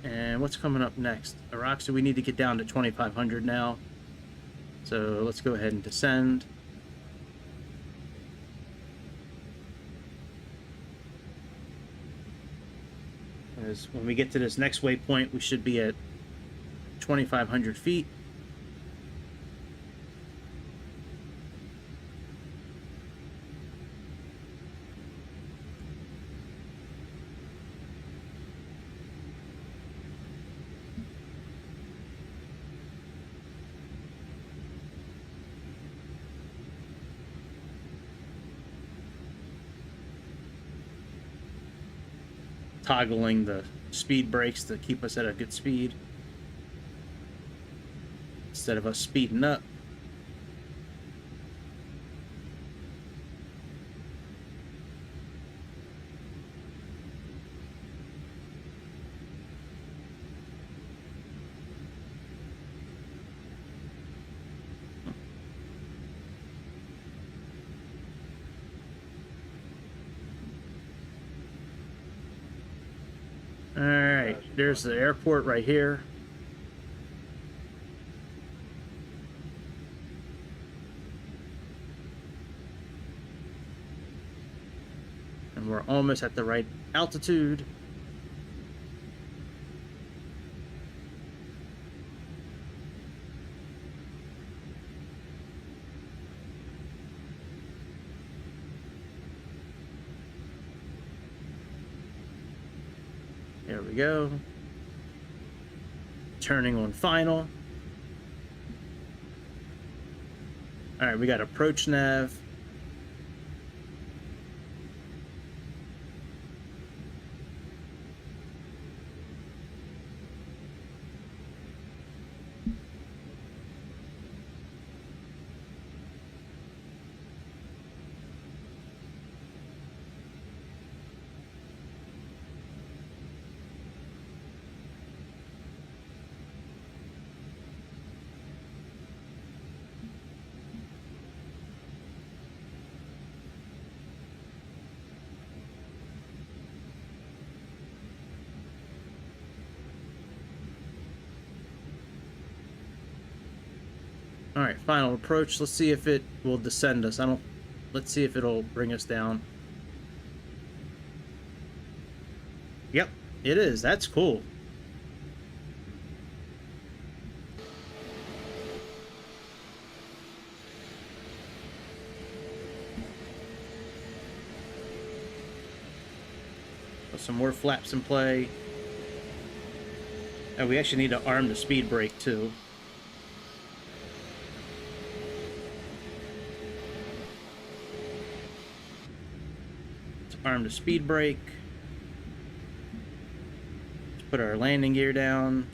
And what's coming up next? Araxa, we need to get down to 2,500 now. So let's go ahead and descend. As when we get to this next waypoint, we should be at 2,500 feet. Toggling the speed brakes to keep us at a good speed instead of us speeding up. All right, there's the airport right here. And we're almost at the right altitude. There we go. Turning on final. All right, we got approach nav. All right, final approach. Let's see if it will descend us. Let's see if it'll bring us down. Yep, it is. That's cool. Put some more flaps in play. Oh, we actually need to arm the speed brake too. Arm the speed brake. Let's put our landing gear down.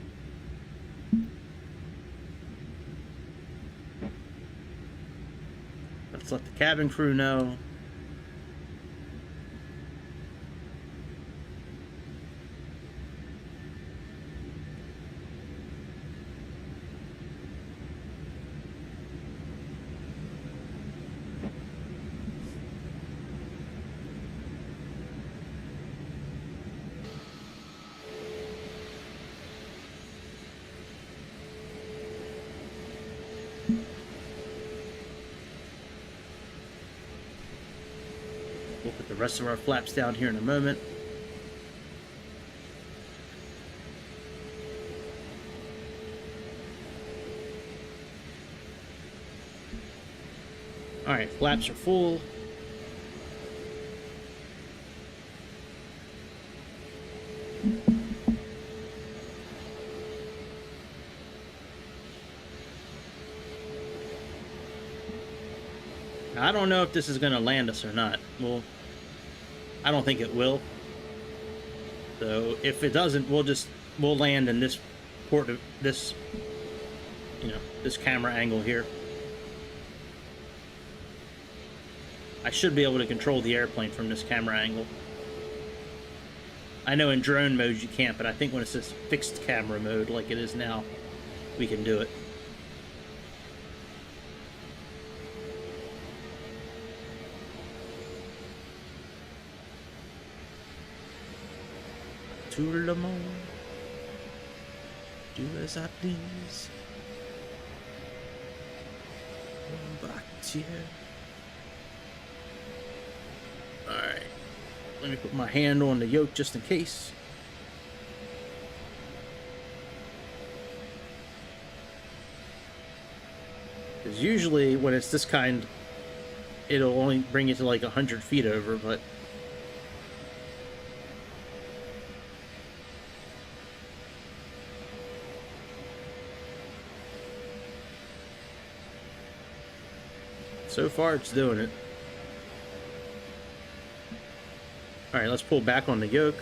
Let's let the cabin crew know. We'll put the rest of our flaps down here in a moment. All right, flaps are full. I don't know if this is going to land us or not. Well, I don't think it will. So if it doesn't, we'll land in this port of this, this camera angle here. I should be able to control the airplane from this camera angle. I know in drone mode you can't, but I think when it's this fixed camera mode like it is now, we can do it. Tout le monde, do as I please. Back here. Alright. Let me put my hand on the yoke just in case. Because usually when it's this kind, it'll only bring you to like 100 feet over, but so far it's doing it. Alright, let's pull back on the yoke.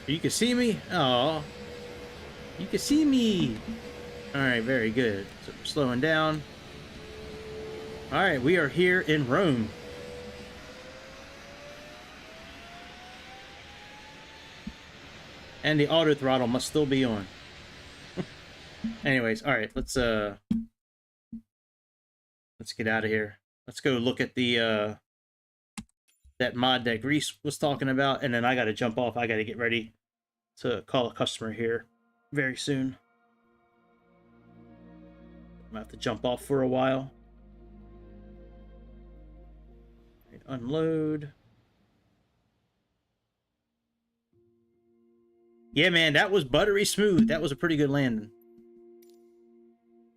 You can see me? Oh, you can see me. Alright, very good. So we're slowing down. Alright, we are here in Rome. And the auto throttle must still be on. Anyways, alright, let's get out of here. Let's go look at the that mod that Grease was talking about, and then I gotta jump off. I gotta get ready to call a customer here very soon. I'm gonna have to jump off for a while. Unload. Yeah, man, that was buttery smooth. That was a pretty good landing.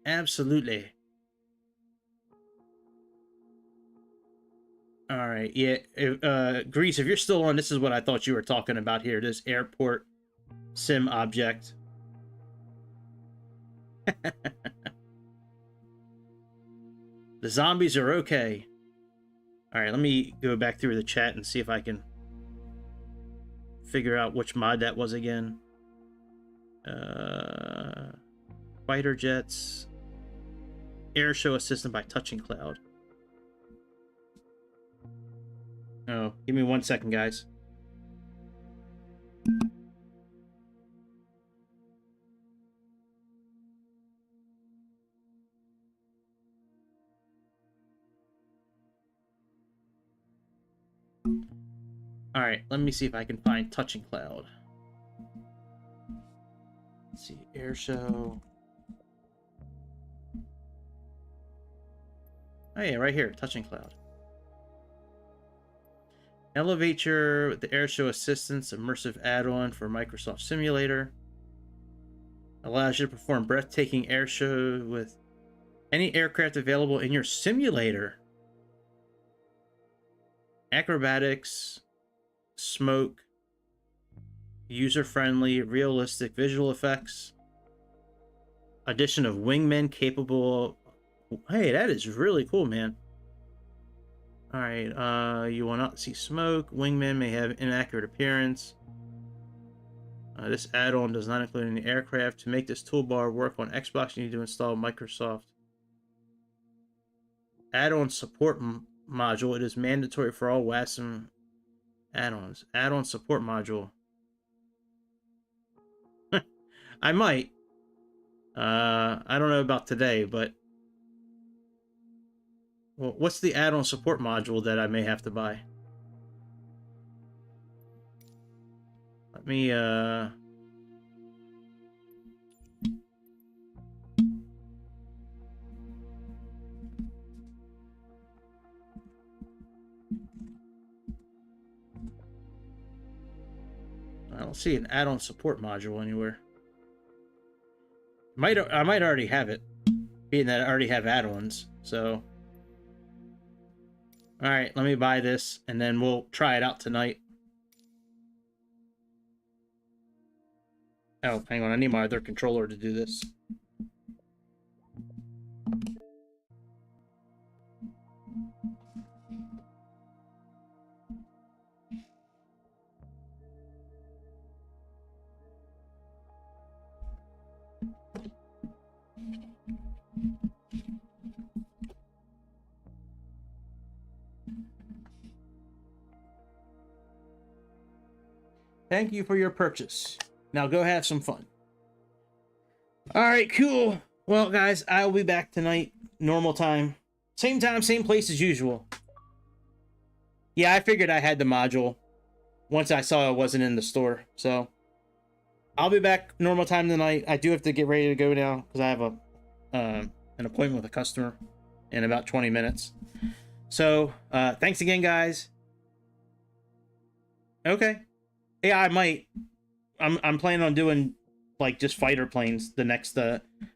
Absolutely. Alright, yeah. Grease, if you're still on, this is what I thought you were talking about here. This airport sim object. The zombies are okay. Alright, let me go back through the chat and see if I can figure out which mod that was again. Fighter jets. Air show assistant by touching cloud. Oh, give me 1 second, guys. Alright, let me see if I can find touching cloud. Let's see, air show. Oh yeah, right here, touching cloud. Elevator with the air show assistance, immersive add-on for Microsoft Simulator. Allows you to perform breathtaking air show with any aircraft available in your simulator. Acrobatics, smoke, user-friendly, realistic visual effects. Addition of wingmen capable. Hey, that is really cool, man. Alright, you will not see smoke. Wingmen may have inaccurate appearance. This add-on does not include any aircraft. To make this toolbar work on Xbox, you need to install Microsoft add-on support module. It is mandatory for all WASM add-ons. Add-on support module. I might. I don't know about today, but well, what's the add-on support module that I may have to buy? Let me I don't see an add-on support module anywhere. I might already have it, being that I already have add-ons, so. Alright, let me buy this, and then we'll try it out tonight. Oh, hang on, I need my other controller to do this. Thank you for your purchase. Now go have some fun. All right, cool. Well, guys, I will be back tonight, normal time. Same time, same place as usual. Yeah, I figured I had the module once I saw it wasn't in the store. So I'll be back normal time tonight. I do have to get ready to go now because I have an appointment with a customer in about 20 minutes. So thanks again, guys. Okay. Yeah, I might. I'm planning on doing like just fighter planes the next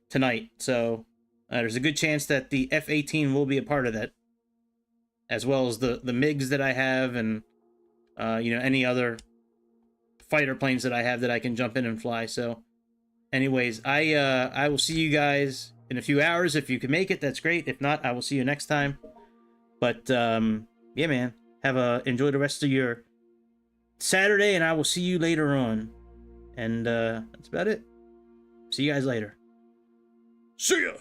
tonight. So there's a good chance that the F-18 will be a part of that, as well as the MiGs that I have, and you know, any other fighter planes that I have that I can jump in and fly. So anyways, I will see you guys in a few hours. If you can make it, that's great. If not, I will see you next time. But yeah, man, enjoy the rest of your Saturday, and I will see you later on. And that's about it. See you guys later. See ya.